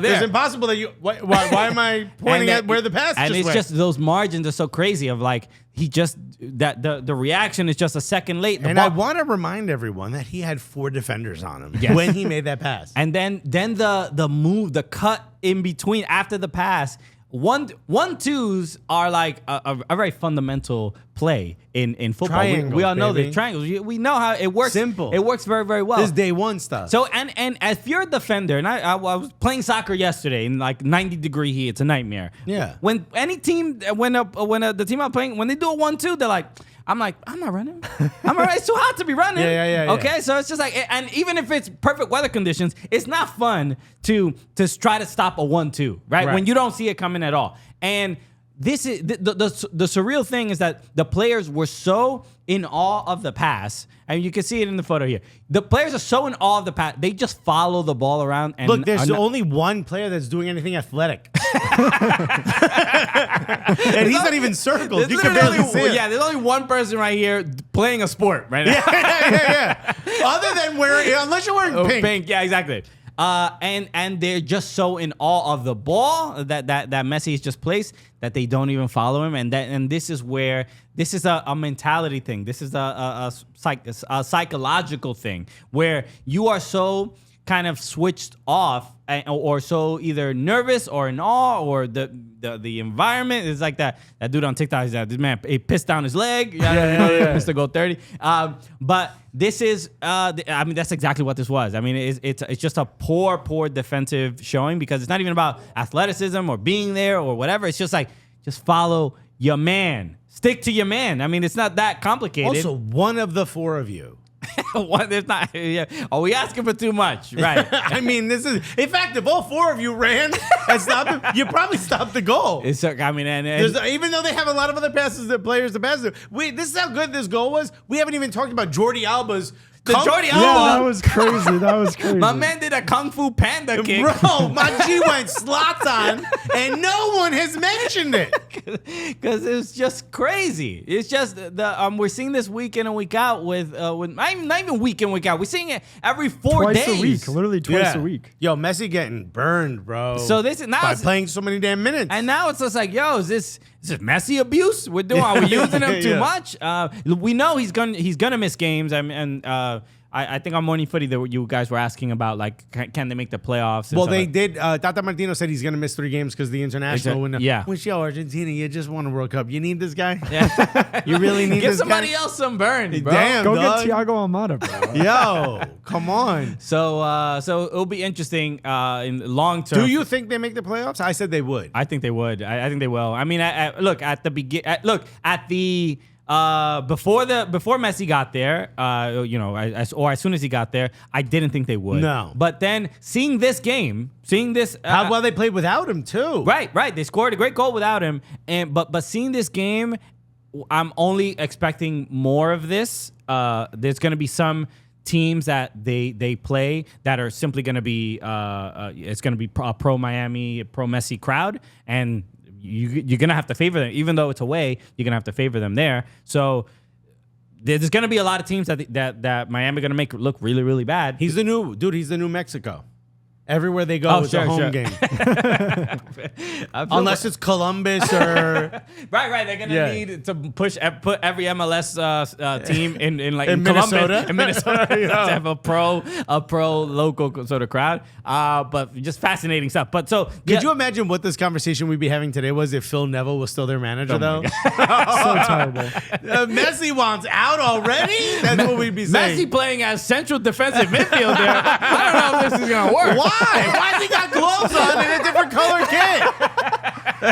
It's impossible that you... Why am I pointing at where the pass and just it's went? Just those margins are so crazy of like... He just the reaction is just a second late. I want to remind everyone that he had 4 defenders on him when he made that pass. And then the move, the cut in between after the pass. 1-2s are like a very fundamental play in football. We all know the triangles. We know how it works. Simple. It works very, very well. This is day one stuff. So and if you're a defender, and I was playing soccer yesterday in like 90-degree heat, it's a nightmare. Yeah. When any team, the team I'm playing, when they do a 1-2, they're like, I'm not running. It's too hot to be running. Yeah. Okay, so it's just like, and even if it's perfect weather conditions, it's not fun to try to stop a 1-2, right? When you don't see it coming at all. And this is the surreal thing is that the players were so in awe of the pass, and you can see it in the photo here. The players are so in awe of the pass, they just follow the ball around. And look, there's only one player that's doing anything athletic, and he's not even circled. You can barely see it. Yeah, there's only one person right here playing a sport right now. Yeah. Other than unless you're wearing pink. Pink, yeah, exactly. And they're just so in awe of the ball that Messi has just placed that they don't even follow him, and this is where this is a mentality thing. This is a psychological thing where you are so kind of switched off or so either nervous or in awe or the environment is like that dude on TikTok is that this man he pissed down his leg. Mr. Go 30. But this is I mean that's exactly what this was. I mean it's just a poor defensive showing because it's not even about athleticism or being there or whatever. It's just like just follow your man. Stick to your man. I mean it's not that complicated. Also, one of the 4 of you. There's not. Yeah. Are we asking for too much? Right. I mean, this is. In fact, if all 4 of you ran and stopped him, you probably stopped the goal. It's. I mean, and even though they have a lot of other players to pass. This is how good this goal was. We haven't even talked about Jordi Alba's Jordi Yeah, Alba. that was crazy. That was crazy. My man did a Kung Fu Panda kick. Bro, my G went Zlatan, and no one has mentioned it. Because it's just crazy. It's just we're seeing this week in and week out with not even week in, week out. We're seeing it every 4 days. Twice a week, literally twice a week. Yo, Messi getting burned, bro. So this is now by playing so many damn minutes. And now it's just like, yo, is this Messi abuse? Are we using him too much? We know he's gonna miss games. I think on Morning Footy that you guys were asking about, like, can they make the playoffs? Well, they did. Tata Martino said he's going to miss 3 games because the international window. Yeah. Which, yo, Argentina, you just won a World Cup. You need this guy? Yeah. You really need Give this somebody guy? else some burn, bro. Damn, Go dog. get Thiago Almada, bro. Yo, come on. So it'll be interesting in the long term. Do you think they make the playoffs? I said they would. I think they would. I think they will. I mean, look at the before Messi got there, as soon as he got there, I didn't think they would. No. But then seeing this, how well they played without him too. Right. They scored a great goal without him, but seeing this game, I'm only expecting more of this. There's going to be some teams that they play that are simply going to be it's going to be a pro Miami, pro Messi crowd, and you're going to have to favor them. Even though it's away, you're going to have to favor them there. So there's going to be a lot of teams that Miami are going to make look really, really bad. He's the new Mexico. Everywhere they go, it's a home game. Unless it's Columbus or right. They're gonna need to put every MLS team in Minnesota, in Minnesota to have a pro local sort of crowd. But just fascinating stuff. But so could you imagine what this conversation we'd be having today was if Phil Neville was still their manager though? So terrible. Messi wants out already. That's what we'd be saying. Messi playing as central defensive midfielder. I don't know if this is gonna work. Why? Why has he got gloves on in a different color kit?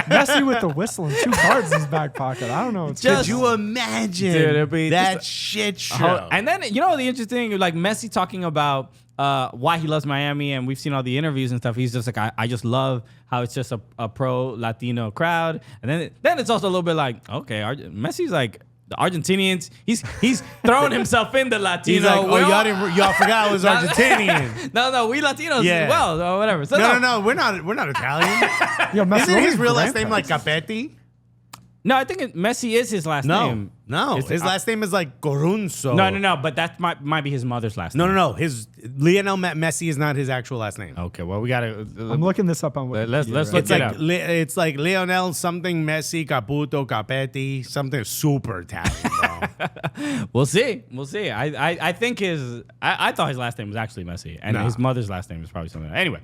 Messi with the whistle and 2 cards in his back pocket. I don't know. Could you imagine that shit show? And then, the interesting, like Messi talking about why he loves Miami, and we've seen all the interviews and stuff. He's just like, I just love how it's just a pro Latino crowd. And then it's also a little bit like, okay, Messi's like, the Argentinians, he's throwing himself in the Latino. He's like, y'all forgot I was Argentinian. No, we Latinos as well, or whatever. So no, we're not Italian. Isn't his real last name like Capetti? No, I think Messi is his last name. No, his last name is like Corunzo. No, but that might be his mother's last name. No. His Lionel Messi is not his actual last name. Okay, well, we gotta. I'm looking this up on Wikipedia. Let's look it up. It's like Lionel something Messi Caputo Capetti something super Italian, bro. We'll see. I think I thought his last name was actually Messi, and his mother's last name is probably something else. Anyway,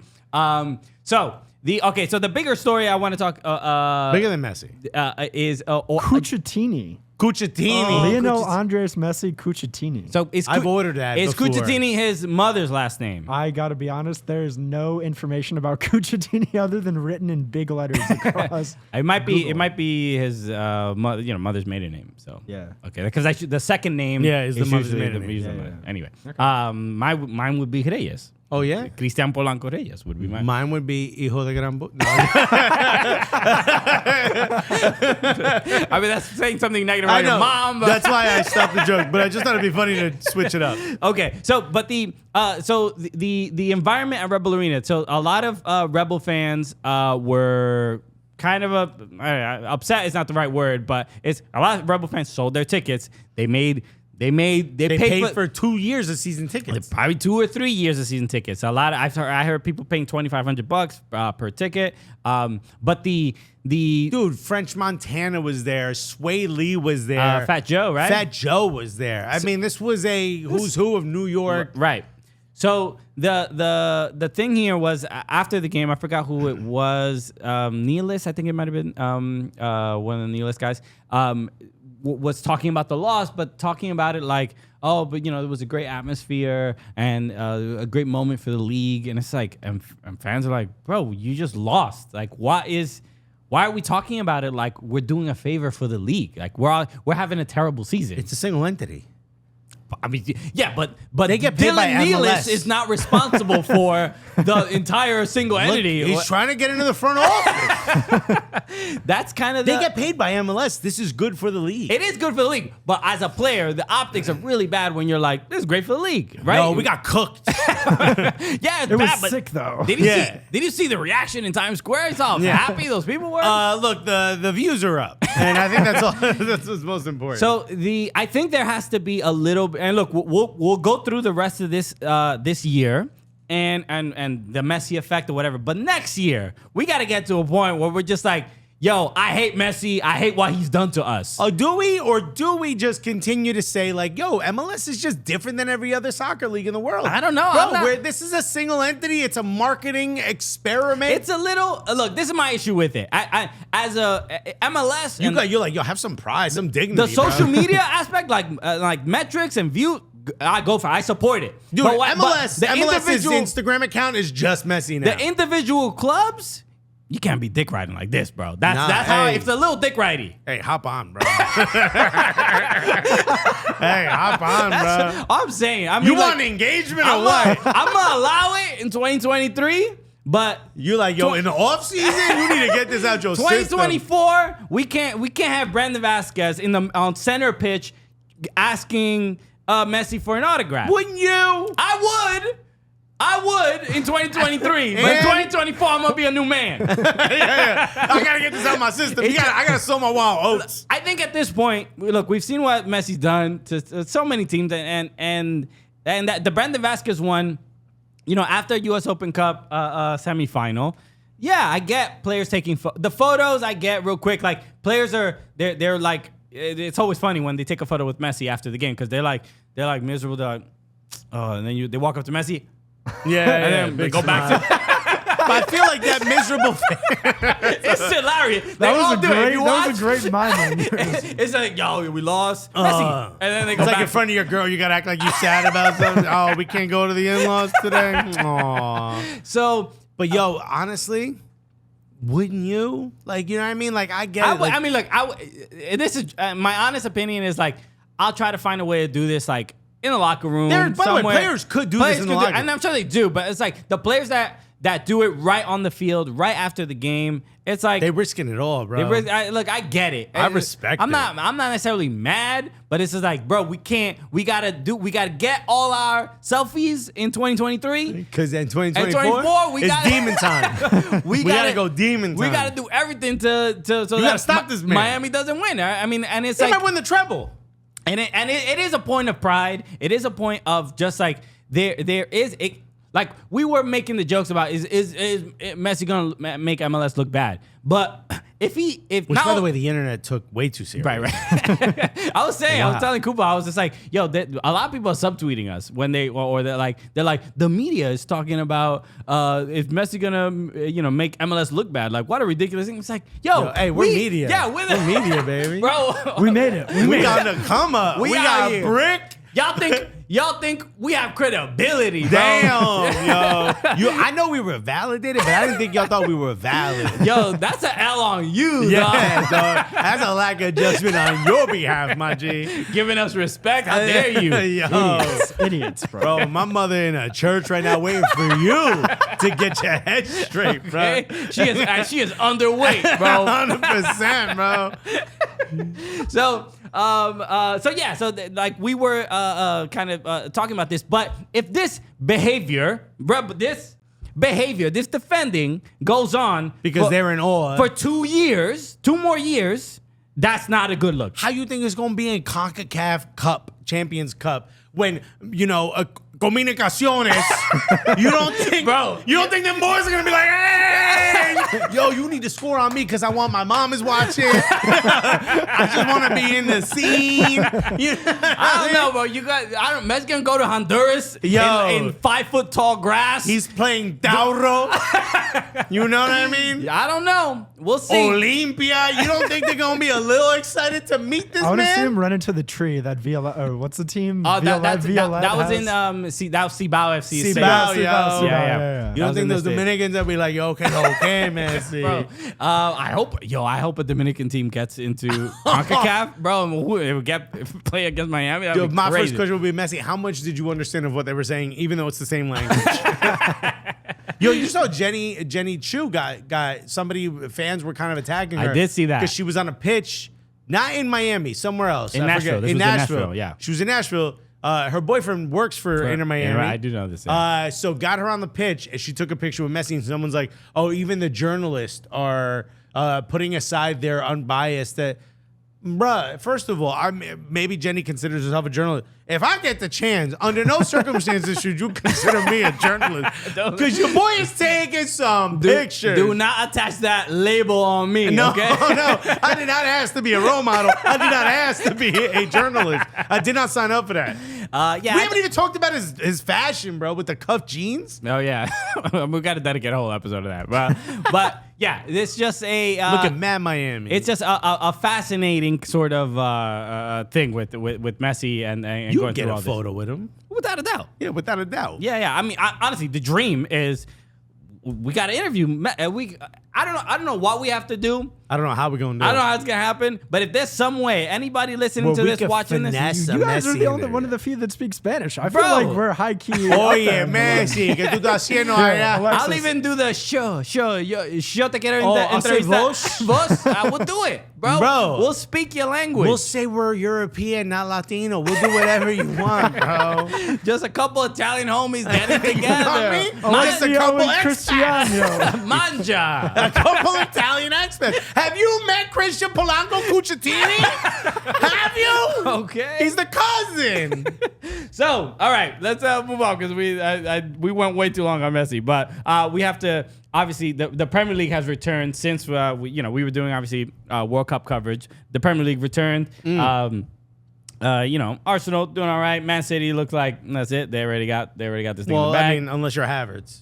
so the bigger story I want to talk bigger than Messi is Cuccittini. Lionel Andres Messi Cuccittini. So I've ordered that. Is Cuccittini his mother's last name? I gotta be honest, there's no information about Cuccittini other than written in big letters across. It might be his mother's maiden name. So yeah, okay, because the second name is the mother's maiden name. Yeah. Anyway, okay. Mine would be Reyes. Oh, yeah? Cristian Polanco Reyes would be mine. Mine would be Hijo de Gran... No. I mean, that's saying something negative about your mom. But that's why I stopped the joke. But I just thought it'd be funny to switch it up. Okay. So, but the environment at Rebel Arena. So a lot of Rebel fans were kind of upset is not the right word, but it's a lot of Rebel fans sold their tickets. They paid for 2 years of season tickets. Probably 2 or 3 years of season tickets. I heard people paying $2,500 per ticket. But the dude, French Montana was there. Sway Lee was there. Fat Joe, right? Fat Joe was there. I mean, this was a who's who of New York. Right. So the thing here was after the game, I forgot who it was. Neelis, I think it might have been one of the Neelis guys. Was talking about the loss, but talking about it like, but it was a great atmosphere and a great moment for the league. And it's like, and fans are like, bro, you just lost. Like, why are we talking about it like we're doing a favor for the league? Like we're having a terrible season. It's a single entity. I mean, yeah, but they get paid by Dylan MLS. Nealis is not responsible for the entire single entity. He's trying to get into the front office. That's kind of They get paid by MLS. This is good for the league. It is good for the league, but as a player, the optics are really bad when you're like, this is great for the league, right? No, we got cooked. Yeah, it's It was bad, but sick though. Did you see the reaction in Times Square? It's how happy those people were. Look, the views are up, and I think that's all. That's what's most important. So I think there has to be a little. And look, we'll go through the rest of this this year. And the Messi effect or whatever. But next year, we got to get to a point where we're just like, yo, I hate Messi. I hate what he's done to us. Oh, do we? Or do we just continue to say, like, yo, MLS is just different than every other soccer league in the world? I don't know. Bro, this is a single entity. It's a marketing experiment. It's a little, look, this is my issue with it. I as a MLS. You're like, yo, have some pride, some dignity. The social media aspect, like metrics and view, I go for it. I support it. Dude, MLS's individual Instagram account is just Messi now. The individual clubs, you can't be dick riding like this, bro. That's how it's a little dick riding. Hey, hop on, bro. Hey, hop on, bro. I'm saying. I mean, you want engagement or what? I'm gonna allow it in 2023, but you like, yo, in the off season, you need to get this out your 2024, system. we can't have Brandon Vasquez on center pitch asking Messi for an autograph. Wouldn't you? I would in 2023. But in 2024, I'm gonna be a new man. yeah. I gotta get this out of my system. I gotta sow my wild oats. I think at this point, look, we've seen what Messi's done to so many teams, and that the Brandon Vasquez one, you know, after U.S. Open Cup semifinal. Yeah, I get players taking the photos. I get real quick, like players they're like. It's always funny when they take a photo with Messi after the game because they're like miserable. They're like, oh, and then they walk up to Messi. Yeah, and then they go back to. But I feel like that miserable. It's hilarious. That was a great moment. It's like, yo, we lost. Messi. And then they go it's back. like in front of your girl, you gotta act like you sad about something. Oh, we can't go to the in-laws today. Aww. So, but yo, honestly. Wouldn't you? Like, you know what I mean? Like, I get it. I mean, look, this is my honest opinion is like, I'll try to find a way to do this, like, in the locker room. By the way, players could do this in the locker room. And I'm sure they do, but it's like the players that do it right on the field, right after the game. It's like they're risking it all, bro. Look, I get it. I respect it. I'm not necessarily mad, but it's just like, bro, we gotta get all our selfies in 2023. Because in 2024, it's demon time. we gotta go demon time. We gotta do everything so you gotta stop this man. Miami doesn't win. I mean, and it's they like might win the treble. And it is a point of pride. It is a point of just like there is it. Like we were making the jokes about is Messi gonna make MLS look bad? But which by the way, the internet took way too serious. Right. I was telling Cooper, I was just like, yo, a lot of people are subtweeting us when they're like the media is talking about if Messi gonna make MLS look bad. Like what a ridiculous thing. It's like, yo hey, we're media. Yeah, we're media, baby. Bro, we made it. We got the come up. We got a brick. Y'all think we have credibility, bro. Damn, yo. I know we were validated, but I didn't think y'all thought we were valid. Yo, that's an L on you, dog. That's a lack of judgment on your behalf, my G. Giving us respect. How dare you? Yo. Idiots, bro. Bro, my mother in a church right now waiting for you to get your head straight, bro. Okay? She is underweight, bro. 100%, bro. So we were kind of talking about this, but if this behavior, this defending goes on because they're in awe for 2 more years, that's not a good look. How you think it's gonna be in CONCACAF Cup, Champions Cup, when Comunicaciones? You don't think, bro? You don't think them boys are gonna be like, hey, yo, you need to score on me because I want my mom is watching. I just want to be in the scene. I don't know, bro. Messi gonna go to Honduras in 5 foot tall grass. He's playing Dauro. You know what I mean? I don't know. We'll see. Olympia. You don't think they're gonna be a little excited to meet this man? I want to see him run into the tree that what's the team? Oh, that was in that was Cibao FC. Cibao, yo. Yeah. You don't think those Dominicans will be like, yo, okay, man. Messi. Bro, I hope a Dominican team gets into CONCACAF, bro. And we play against Miami. Yo, my first question would be, Messi, how much did you understand of what they were saying, even though it's the same language? Yo, you saw Jenny Chu got somebody, fans were kind of attacking her. I did see that. Because she was on a pitch, not in Miami, somewhere else. In Nashville. In Nashville. Yeah. She was in Nashville. Her boyfriend works for Inter Miami. I do know this. Yeah. So got her on the pitch, and she took a picture with Messi, and someone's like, oh, even the journalists are putting aside their unbiased. Bruh, first of all, maybe Jenny considers herself a journalist. If I get the chance, under no circumstances should you consider me a journalist. Because your boy is taking some pictures. Do not attach that label on me, no, okay? No, I did not ask to be a role model. I did not ask to be a journalist. I did not sign up for that. Yeah, we haven't even talked about his fashion, bro, with the cuffed jeans. Oh, yeah. We got to dedicate a whole episode to that. But yeah, it's just a... Look at Mad Miami. It's just a fascinating sort of thing with Messi and you going get through a all photo with him. Without a doubt. Yeah, without a doubt. Yeah. I mean, honestly, the dream is we got to interview. I don't know what we have to do. I don't know how we're going to do it. I don't know how it's going to happen. But if there's some way, anybody listening to this, watching this. You guys are one of the few that speak Spanish. I Bro. feel like we're high key. Oye, Messi, ¿qué tú estás haciendo allá? I'll even do the show. Yo te quiero ¿hacer entrevistar. Vos? I will do it, bro. We'll speak your language. We'll say we're European, not Latino. We'll do whatever you want, bro. Just a couple Italian homies getting together. You know what I mean? Just a couple Cristiano. Manja. A couple Italian experts. Have you met Christian Polanco Cuccittini? Have you? Okay. He's the cousin. So, all right, let's move on because we went way too long on Messi. But we have to, obviously, the Premier League has returned since we were doing, obviously, World Cup coverage. The Premier League returned. Arsenal doing all right. Man City looks like that's it. They already got this thing in the bag. Well, I mean, unless you're Havertz.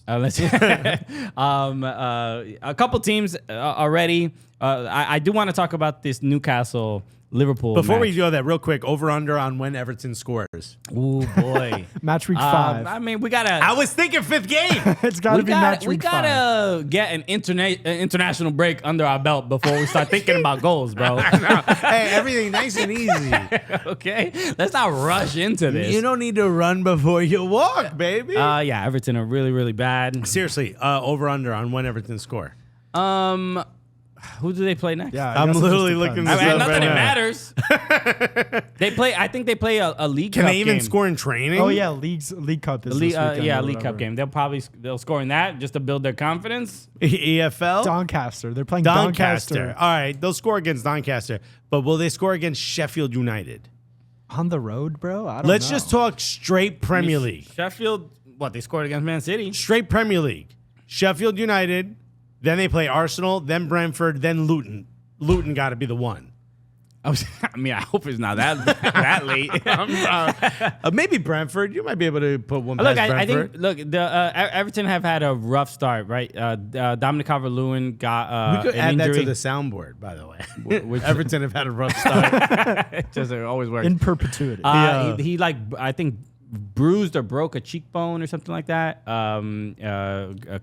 A couple teams already. I do want to talk about this Newcastle Liverpool. Before match. we do that, real quick, over under on when Everton scores. Oh boy, match week 5. I mean, we gotta. I was thinking 5th game. It's gotta be match week 5. We gotta get an international break under our belt before we start thinking about goals, bro. Hey, everything nice and easy. Okay, let's not rush into this. You don't need to run before you walk, baby. Yeah, Everton are really, really bad. Seriously, over under on when Everton score. Who do they play next? Yeah, I'm literally looking this up not right that it now. matters. I think they play a league Can cup they even game. score in training? Oh yeah, League Cup is this weekend. Yeah, or League Cup whatever. game. They'll score in that just to build their confidence. EFL? Doncaster. They're playing Doncaster. Doncaster. All right, they'll score against Doncaster, but will they score against Sheffield United? On the road, bro? I don't know. Let's just talk straight Premier League. Sheffield, they scored against Man City. Straight Premier League. Sheffield United, then they play Arsenal, then Brentford, then Luton. Luton got to be the one. I hope it's not that late. Maybe Brentford. You might be able to put one Look, past I Brentford. think Everton have had a rough start, right? Dominic Calvert-Lewin got we could an add injury. that to the soundboard, by the way. Which- Everton have had a rough start. Just it always works. in perpetuity. He I think bruised or broke a cheekbone or something like that,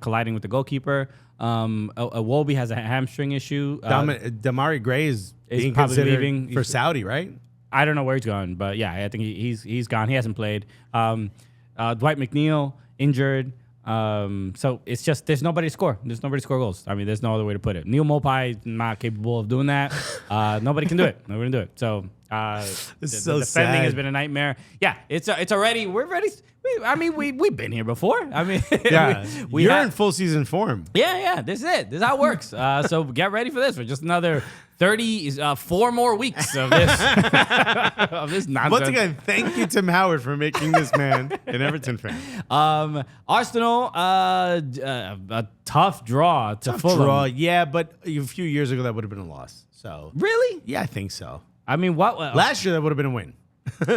colliding with the goalkeeper. Iwobi has a hamstring issue. Damari Gray is being probably considered leaving. for Saudi, right? I don't know where he's going, but yeah, I think he's gone. He hasn't played. Dwight McNeil injured. So it's just there's nobody to score. There's nobody to score goals. I mean, there's no other way to put it. Neil Mopai is not capable of doing that. Nobody can do it. Nobody can do it. So the so defending sad. has been a nightmare. Yeah, it's already we're ready. We've been here before. I mean, Yeah, we you're in full season form. Yeah, this is it. This is how it works. So get ready for this. For just another 4 more weeks of this of this nonsense. Once again, thank you, Tim Howard, for making this man an Everton fan. Arsenal, a tough draw to Fulham. Draw, yeah, but a few years ago that would have been a loss. So Really? yeah, I think so. I mean, what? Last year that would have been a win,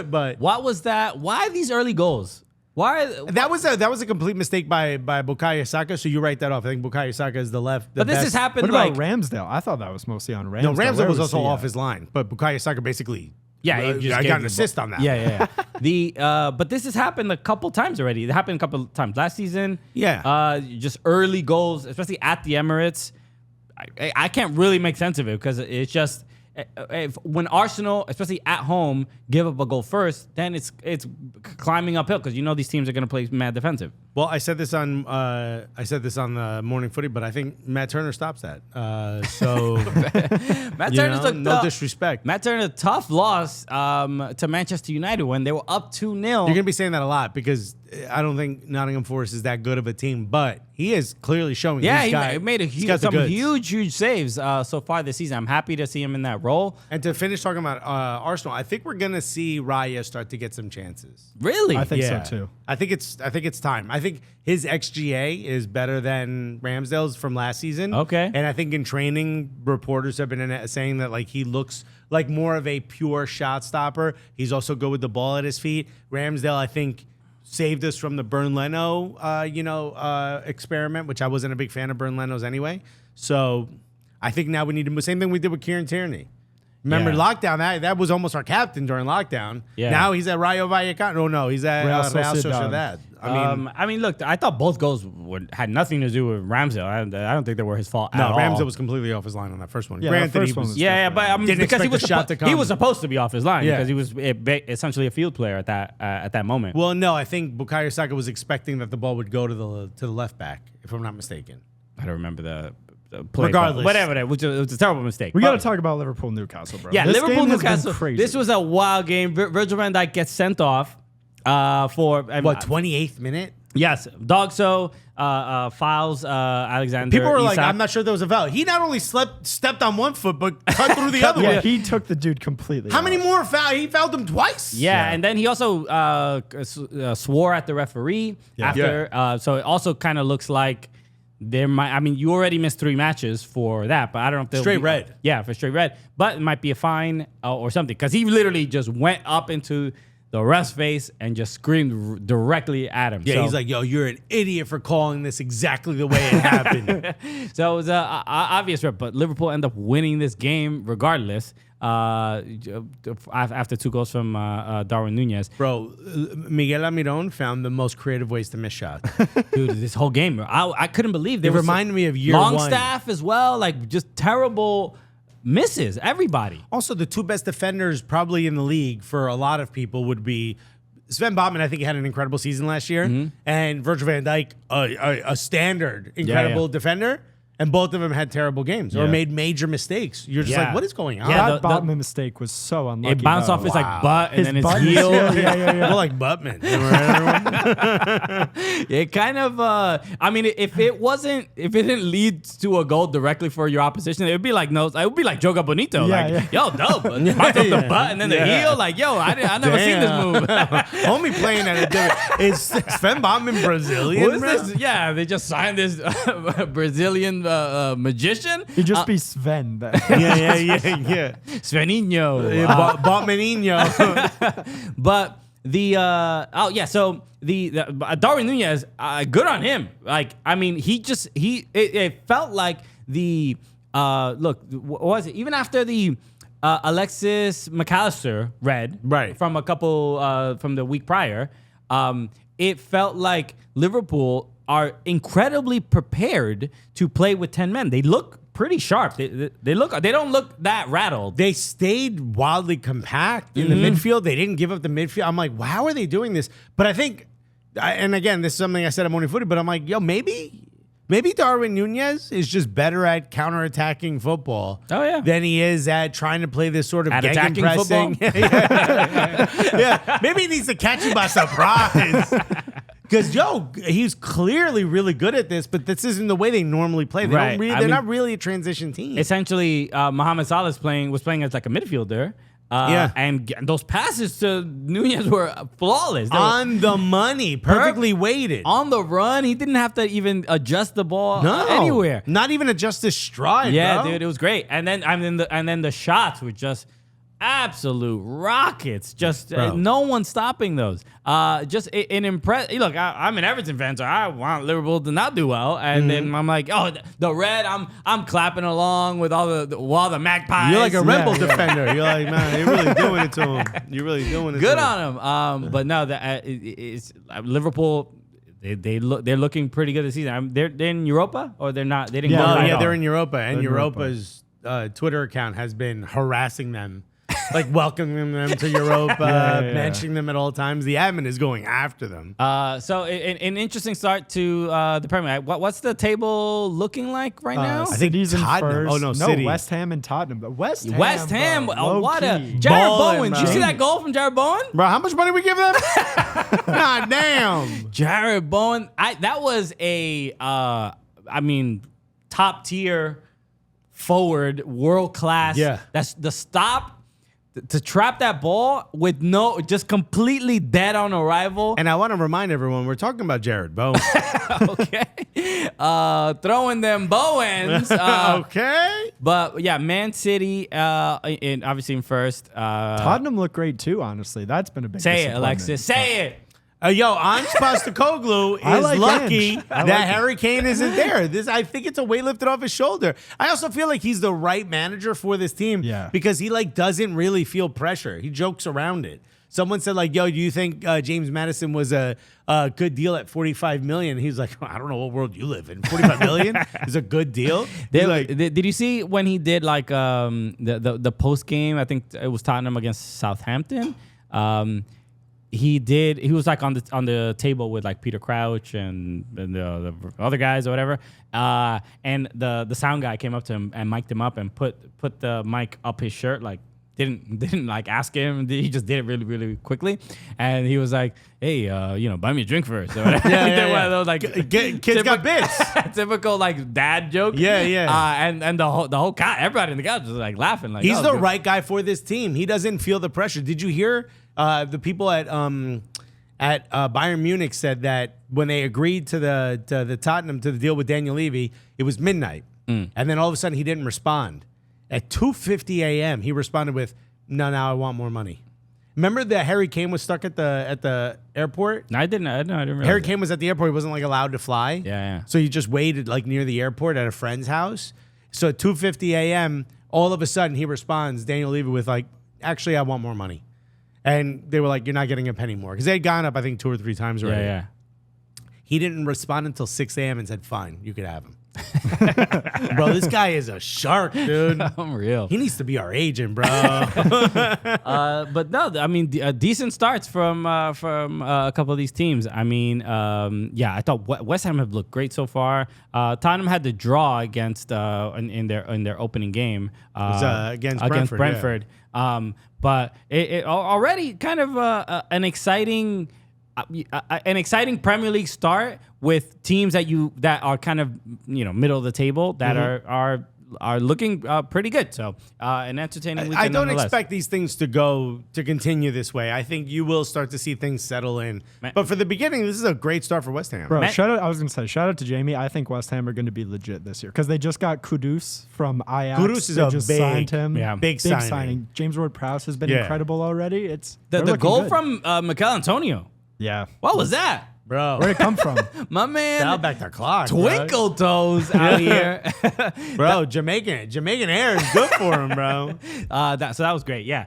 but What was that? Why these early goals? Why? that was a complete mistake by Bukayo Saka. So you write that off. I think Bukayo Saka is the left. But this has happened What about like Ramsdale? I thought that was mostly on Ramsdale. No, Ramsdale Where was also he off at? his line, but Bukayo Saka basically. yeah. He just I gave got an the assist ball. on that. Yeah. But this has happened a couple times already. It happened a couple times last season. Yeah. Just early goals, especially at the Emirates. I can't really make sense of it because it's just when Arsenal, especially at home, give up a goal first, then it's climbing uphill because these teams are going to play mad defensive. Well, I said this on the morning footy, but I think Matt Turner stops that. So Matt Turner took no disrespect. Matt Turner a tough loss to Manchester United when they were up 2-0. You're gonna be saying that a lot because I don't think Nottingham Forest is that good of a team, but he is clearly showing. Yeah, he made some huge saves so far this season. I'm happy to see him in that role. And to finish talking about Arsenal, I think we're gonna see Raya start to get some chances. Really? I think so too. I think it's time. I think his XGA is better than Ramsdale's from last season. Okay. And I think in training, reporters have been saying that like he looks like more of a pure shot stopper. He's also good with the ball at his feet. Ramsdale, I think, saved us from the Bern Leno, experiment, which I wasn't a big fan of Bern Leno's anyway. So I think now we need to do same thing we did with Kieran Tierney. Remember lockdown? That was almost our captain during lockdown. Yeah. Now he's at Rayo Vallecano. Oh no, he's at Real Sociedad. I mean, look, I thought both goals had nothing to do with Ramsdale. I don't think they were his fault. No, at all. Ramsdale was completely off his line on that first one. Yeah, Granted, the first one was but because he was supposed to be off his line because he was essentially a field player at that moment. Well, no, I think Bukayo Saka was expecting that the ball would go to the left back, if I'm not mistaken. I don't remember the play. Regardless, whatever, it was a terrible mistake. We got to talk about Liverpool Newcastle, bro. Yeah, this Liverpool game has been Newcastle. crazy. This was a wild game. Virgil van Dijk gets sent off for 28th minute. Yes, Dogso fouls Alexander. People were like, Isak. I'm not sure there was a foul. He not only stepped on one foot, but cut through the other one. He took the dude completely. How many more fouls? He fouled him twice. Yeah, and then he also swore at the referee after. So it also kind of looks like there might. I mean, you already missed 3 matches for that, but I don't know if they'll straight red. Yeah, for straight red, but it might be a fine or something because he literally just went up into the ref's face and just screamed directly at him. Yeah, so he's like, yo, you're an idiot for calling this exactly the way it happened. So it was an obvious rep, but Liverpool end up winning this game regardless after 2 goals from Darwin Nunez. Bro, Miguel Almirón found the most creative ways to miss shots. Dude, this whole game, I couldn't believe It reminded me of year one. Longstaff as well, like just terrible misses, everybody. Also, the 2 best defenders probably in the league for a lot of people would be Sven Botman. I think he had an incredible season last year, and Virgil van Dijk, a standard incredible defender. And both of them had terrible games or made major mistakes. You're just like, what is going on? Yeah, that Botman mistake was so unlucky. It bounced off his like butt and then his heel. More like Buttman. It kind of. I mean, if it didn't lead to a goal directly for your opposition, it would be like it would be like Joga Bonito. Yo, dope. Bounce off the butt and then the heel. Like, yo, I never seen this move. Homie playing at a different. Is Sven Botman Brazilian? Who is this? Yeah, they just signed this Brazilian magician. He'd just be Sven. Yeah. Sveninho. Botmaninho. But so the Darwin Nunez, good on him. Like, I mean, it felt like the look, what was it? Even after the Alexis McAllister red from a couple from the week prior, it felt like Liverpool are incredibly prepared to play with 10 men. They look pretty sharp. They don't look that rattled. They stayed wildly compact in the midfield. They didn't give up the midfield. I'm like, how are they doing this? But I think, and again, this is something I said at Morning Footy, but I'm like, yo, maybe Darwin Nunez is just better at counterattacking football than he is at trying to play this sort of gegenpressing. Yeah. Maybe he needs to catch you by surprise. Because, he's clearly really good at this, but this isn't the way they normally play. They're not really a transition team. Essentially, Mohamed Salah was playing as like a midfielder. And those passes to Nunez were flawless. On the money, perfectly weighted. On the run, he didn't have to even adjust the ball anywhere. Not even adjust his stride, Yeah, bro. dude, it was great. And then the shots were just absolute rockets. Just no one stopping those. Just an impress. Look, I'm an Everton fan, so I want Liverpool to not do well. And then I'm like, the red. I'm clapping along with all the Magpies. You're like a rebel defender. You're like, man, you're really doing it to him. You're really doing it. Good to on him. But no, it's Liverpool. they're looking pretty good this season. They're in Europa or they're not. They didn't. Yeah, go they're in Europa, and Europa's Twitter account has been harassing them. Like welcoming them to Europa, mentioning them at all times. The admin is going after them. So an interesting start to the Premier League. What's the table looking like right now? I think City's in Tottenham. first. Oh no, City. West Ham and Tottenham. But West Ham. What a low-key. Jared Ballin', Bowen. Did you bro. see that goal from Jared Bowen? Bro, how much money we give them? God damn. Jared Bowen. That was a top tier forward, world class. Yeah. That's the stop to trap that ball with just completely dead on arrival. And I want to remind everyone, we're talking about Jared Bowen. Okay. Throwing them Bowens. Okay. But yeah, Man City, obviously in first. Tottenham look great too, honestly. That's been a big Say it, disappointment. Alexis. Say it. Yo, Ange Postecoglou is I like lucky Ange. I that like Harry Kane isn't there. I think it's a weight lifted off his shoulder. I also feel like he's the right manager for this team because he doesn't really feel pressure. He jokes around it. Someone said yo, do you think James Madison was a good deal at $45 million? He's like, I don't know what world you live in. $45 million is a good deal. Did you see when he did the post game? I think it was Tottenham against Southampton. He was on the table with Peter Crouch and the other guys or whatever. And the sound guy came up to him and mic'd him up and put the mic up his shirt didn't ask him. He just did it really, really quickly. And he was like, hey, buy me a drink first. Or whatever. One of those, kids got bits. Typical dad joke. Yeah. And the whole everybody in the couch was laughing. He's the right guy for this team. He doesn't feel the pressure. Did you hear the people at Bayern Munich said that when they agreed to the Tottenham to the deal with Daniel Levy, it was midnight. And then all of a sudden he didn't respond. At 2:50 a.m., he responded with, "No, I want more money." Remember that Harry Kane was stuck at the airport? No, I didn't realize Harry Kane was at the airport. He wasn't allowed to fly. Yeah. So he just waited near the airport at a friend's house. So at 2:50 a.m., all of a sudden he responds, Daniel Levy, with actually, I want more money. And they were like, you're not getting a penny more. Because they had gone up, I think, 2 or 3 times already. Yeah. He didn't respond until 6 a.m. and said, fine, you could have him. Bro, this guy is a shark, dude. I'm real. He needs to be our agent, bro. But no, I mean, decent starts from a couple of these teams. I mean, I thought West Ham have looked great so far. Tottenham had the draw against in their opening game against Brentford. But it already kind of an exciting Premier League start with teams that are kind of middle of the table that are looking pretty good. So an entertaining weekend. I don't expect these things to continue this way. I think you will start to see things settle in. But for the beginning, this is a great start for West Ham. Bro, shout out to Jamie. I think West Ham are going to be legit this year because they just got Kudus from Ajax. Kudus is signed him. Big signing. James Ward-Prowse has been incredible already. The goal from Mikel Antonio. Yeah. What was that? Bro. Where'd it come from? My man. Dial back the clock. Twinkle toes out here. Bro, Jamaican air is good for him, bro. So that was great. Yeah.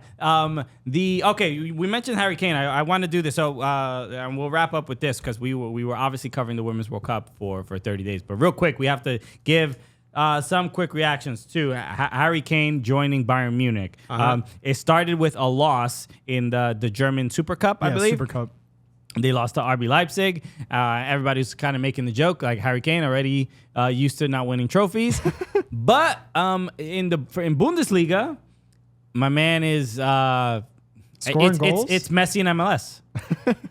We mentioned Harry Kane. I want to do this. So and we'll wrap up with this because we were obviously covering the Women's World Cup for 30 days. But real quick, we have to give some quick reactions to Harry Kane joining Bayern Munich. It started with a loss in the German Super Cup, I believe. Super Cup. They lost to RB Leipzig. Everybody's kind of making the joke, Harry Kane already used to not winning trophies. But in Bundesliga, my man is scoring goals. It's Messi in MLS.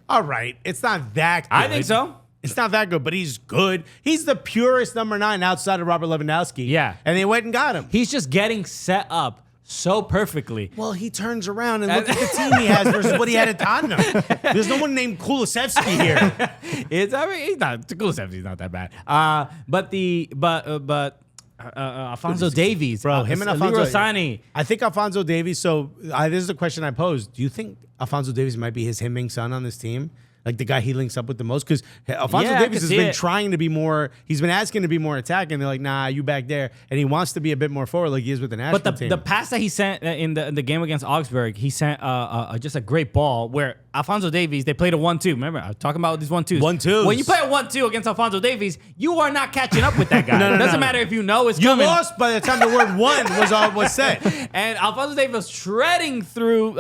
All right, it's not that good. I think so. It's not that good, but he's good. He's the purest number 9 outside of Robert Lewandowski. Yeah. And they went and got him. He's just getting set up so perfectly. Well, he turns around and look at the team he has versus what he had at Tottenham. There's no one named Kulusevski here. Kulusevski's not that bad. But Alphonso Davies, bro, him and Alphonso Sani. I think Alphonso Davies. So this is the question I posed. Do you think Alphonso Davies might be his him-ing son on this team? Like the guy he links up with the most? Because Alphonso Yeah, I Davies could has see been it. trying to be more, he's been asking to be more attacking. They're like, nah, you back there. And he wants to be a bit more forward like he is with the national But team. the pass that he sent in the game against Augsburg, he sent just a great ball where Alphonso Davies, they played a 1-2. Remember, I was talking about these 1-2s. 1-2s. When you play a 1-2 against Alphonso Davies, you are not catching up with that guy. No, It doesn't no. matter if you know it's You coming. lost by the time the word one was said. And Alphonso Davies was shredding through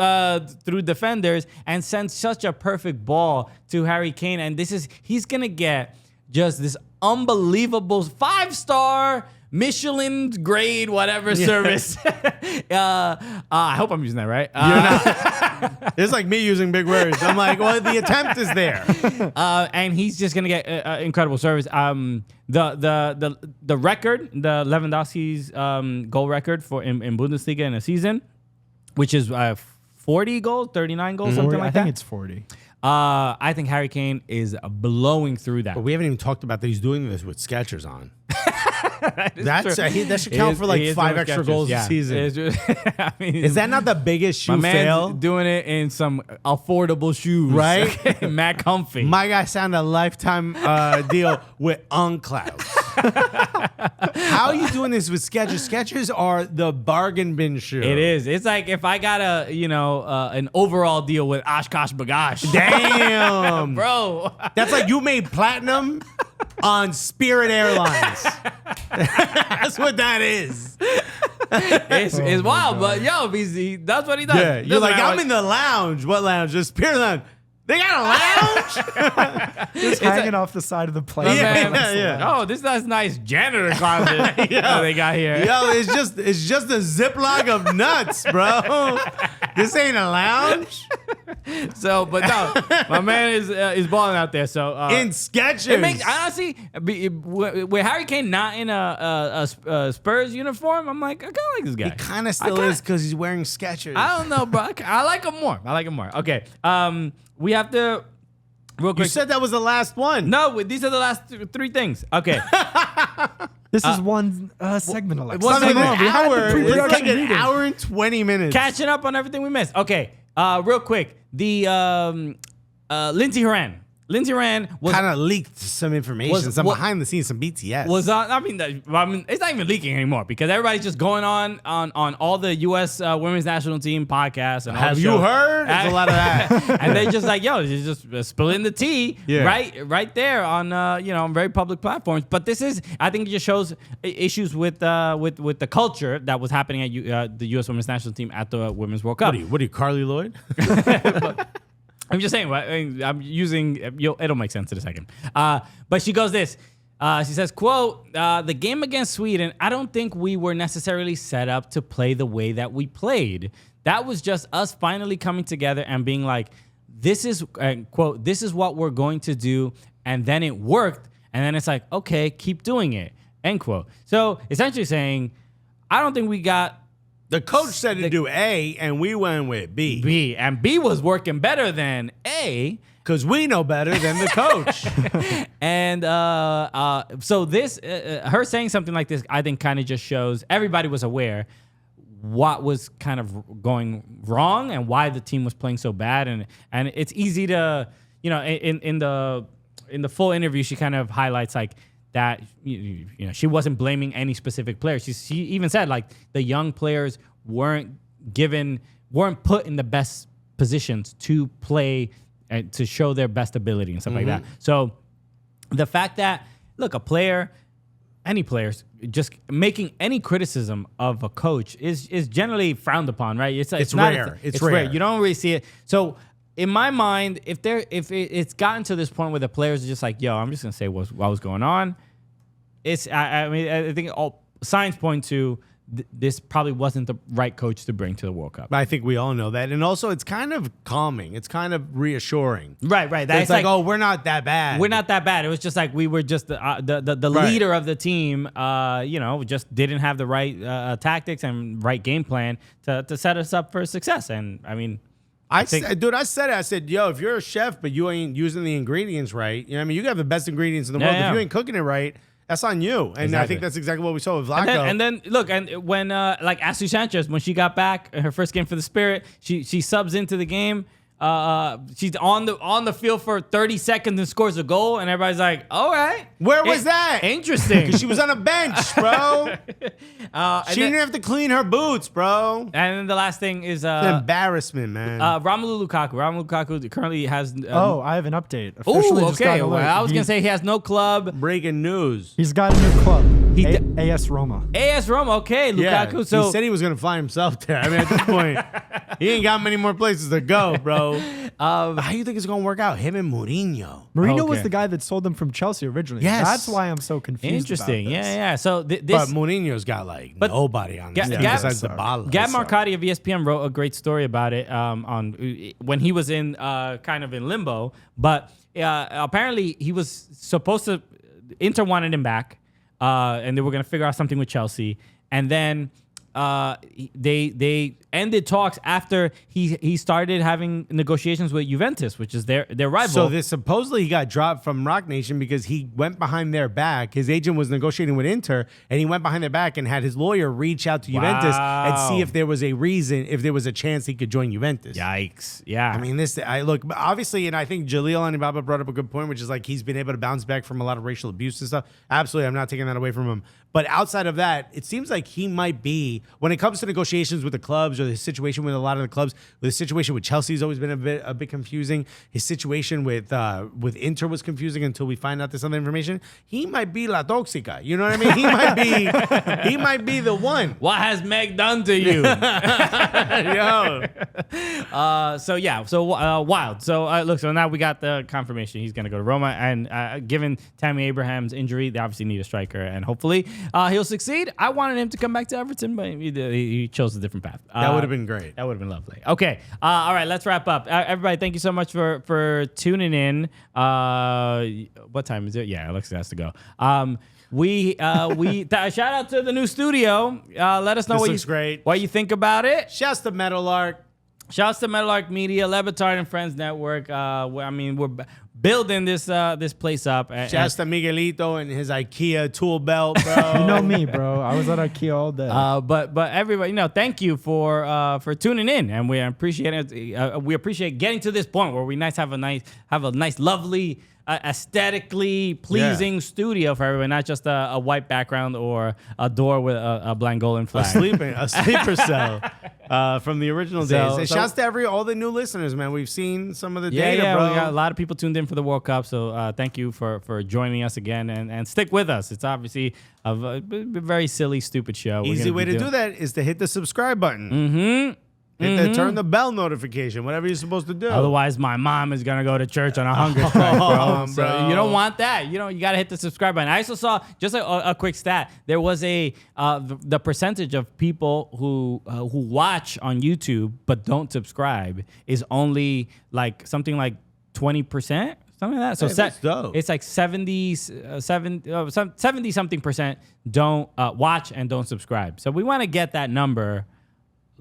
defenders and sent such a perfect ball to Harry Kane. And he's gonna get just this unbelievable 5-star Michelin grade whatever service. I hope I'm using that right. You're not. It's like me using big words. I'm like, well, the attempt is there. And he's just gonna get incredible service. The record, the Lewandowski's goal record in Bundesliga in a season, which is 40 goals, 39 goals, something like that. I think it's 40. I think Harry Kane is blowing through that. But we haven't even talked about that he's doing this with Skechers on. That's true. That should count for like 5 extra goals a season. I mean, Is that not the biggest shoe my man's fail? doing it in some affordable shoes, Right? Matt Comfy. My guy signed a lifetime deal with Uncloud. How are you doing this with Skechers? Skechers are the bargain bin shoe. It is. It's like if I got an overall deal with Oshkosh B'gosh. Damn. Bro. That's like you made platinum on Spirit Airlines. That's what that is. It's wild, but yo, that's what he does. Yeah, you're Doesn't like, matter I'm in the lounge. What lounge? The Spirit Lounge. They got a lounge? Just hanging off the side of the plane. Yeah. Oh, this is nice janitor closet that they got here. Yo, it's just a Ziploc of nuts, bro. This ain't a lounge. So, but no, my man is balling out there. So In Skechers. it makes honestly with Harry Kane not in a Spurs uniform, I'm like, I kind of like this guy. He kind of still is because he's wearing Skechers. I don't know, bro. I like him more. Okay. We have to real quick. You said that was the last one. No, these are the last 3 things. Okay. This is one segment, Alexis. one It's like segment. an hour. It's pre-production like an meeting. hour and 20 minutes. Catching up on everything we missed. Okay. Real quick. The Lindsey Horan. Lindsey Horan was Kind of leaked some information, some behind the scenes, some BTS. was on. I mean, it's not even leaking anymore because everybody's just going on all the U.S. Women's National Team podcasts and all Have the you shows. heard? There's a lot of that. And they just like, yo, just spilling the tea right there on on very public platforms. But I think it just shows issues with the culture that was happening at the U.S. Women's National Team at the Women's World Cup. What are you, Carly Lloyd? I'm just saying. I'm using. It'll make sense in a second. But she goes this. She says, "Quote: The game against Sweden. I don't think we were necessarily set up to play the way that we played. That was just us finally coming together and being like, this is quote. This is what we're going to do. And then it worked. And then it's like, okay, keep doing it. End quote. So essentially saying, I don't think we got." The coach said to do A, and we went with B. B, and B was working better than A. Because we know better than the coach. And so this, her saying something like this, I think kind of just shows everybody was aware what was kind of going wrong and why the team was playing so bad. And it's easy to, in the full interview, she kind of highlights like that, she wasn't blaming any specific player. She even said like the young players weren't put in the best positions to play and to show their best ability and stuff like that. So the fact that, look, any players just making any criticism of a coach is generally frowned upon, right? It's rare. It's rare. You don't really see it. So in my mind, if it's gotten to this point where the players are just like, yo, I'm just gonna say what was going on. I think all signs point to this probably wasn't the right coach to bring to the World Cup. I think we all know that. And also, it's kind of calming. It's kind of reassuring. Right. It's like, oh, we're not that bad. We're not that bad. It was just like we were just the leader of the team, just didn't have the right tactics and right game plan to set us up for success. And, I mean... I said it. I said, yo, if you're a chef, but you ain't using the ingredients right, you have the best ingredients in the world. If you ain't cooking it right, that's on you. And exactly. I think that's exactly what we saw with Vlaco. And then look, and when Ashley Sanchez, when she got back, her first game for the Spirit, she subs into the game. she's on the field for 30 seconds and scores a goal, and everybody's like, all right. Where was that? Interesting. Because she was on a bench, bro. She didn't have to clean her boots, bro. And then the last thing is It's an embarrassment, man. Romelu Lukaku. Romelu Lukaku currently has. I have an update. Oh, Officially just got okay. an alert. Well, I was gonna say he has no club. Breaking news. He's got a new club. He AS Roma. AS Roma. Okay, Lukaku. Yeah, So he said he was gonna fly himself there. I mean, at this point, he ain't got many more places to go, bro. How do you think it's gonna work out? Him and Mourinho. Mourinho was Okay. the guy that sold them from Chelsea originally. Yes. That's why I'm so confused. interesting. About this. Yeah. So But this. Mourinho's got nobody on this team besides the ball. Gab Marcotti of ESPN wrote a great story about it on when he was in kind of in limbo. But apparently he was supposed to. Inter wanted him back, and they were going to figure out something with Chelsea, and then they ended talks after he started having negotiations with Juventus, which is their rival. So this supposedly he got dropped from Rock Nation because he went behind their back. His agent was negotiating with Inter, and he went behind their back and had his lawyer reach out to Juventus and see if there was a reason, if there was a chance he could join Juventus. Yikes! Yeah, I mean, look, obviously, and I think Jaleel Anibaba brought up a good point, which is like he's been able to bounce back from a lot of racial abuse and stuff. Absolutely, I'm not taking that away from him. But outside of that, it seems like he might be, when it comes to negotiations with the clubs or the situation with a lot of the clubs, the situation with Chelsea has always been a bit confusing. His situation with Inter was confusing until we find out this other information. He might be la tóxica. You know what I mean? He might be the one. What has Meg done to you? Yo. So wild. So look, so now we got the confirmation he's going to go to Roma, and given Tammy Abraham's injury, they obviously need a striker, and hopefully he'll succeed. I wanted him to come back to Everton, but he chose a different path. That would have been great. That would have been lovely. Okay. All right, let's wrap up. Everybody, thank you so much for tuning in. What time is it? Yeah, Alexis has to go. Shout out to the new studio. Let us know what you think about it. Shouts to Metalark. Shouts to Metalark Media, Levitard and Friends Network. We're building this place up. Shouts to Miguelito and his IKEA tool belt, bro. You know me, bro. I was at IKEA all day. But everybody, thank you for tuning in, and we appreciate it. We appreciate getting to this point where we have a nice, lovely, aesthetically pleasing studio for everyone, not just a white background or a door with a Blangolan flag. A sleeper cell. From the original days. And shouts to all the new listeners, man. We've seen some of the data, bro. We got a lot of people tuned in for the World Cup, so thank you for joining us again, and stick with us. It's obviously a very silly, stupid show. Easy way to do that is to hit the subscribe button. Mm-hmm. Turn the bell notification, whatever you're supposed to do. Otherwise, my mom is gonna go to church on a hunger strike, bro. So you don't want that. You got to hit the subscribe button. I also saw just a quick stat. There was the percentage of people who watch on YouTube but don't subscribe is only like something like 20%. Something like that. So that's dope. It's like 70 something percent don't watch and don't subscribe. So we want to get that number.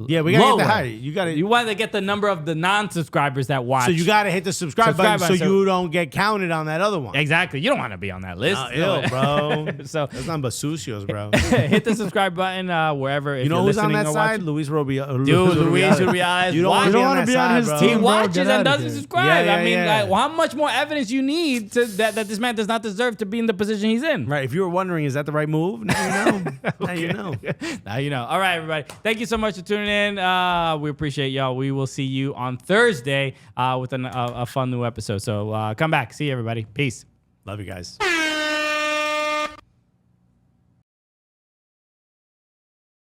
Yeah, we gotta lower. get the height. You want to get the number of the non-subscribers that watch. So you gotta hit the subscribe button so you don't get counted on that other one. Exactly. You don't want to be on that list. Ill, bro. So that's not but sucios, bro. hit the subscribe button wherever. You know who's on that side? Luis Rubiales. Dude, Luis Rubiales. You don't want to be on his team. He watches and doesn't subscribe. Yeah. Like, how much more evidence you need that this man does not deserve to be in the position he's in? Right. If you were wondering, is that the right move? Now you know. Now you know. Now you know. All right, everybody. Thank you so much for tuning in. We appreciate y'all. We will see you on Thursday with a fun new episode. So come back. See you, everybody. Peace. Love you guys.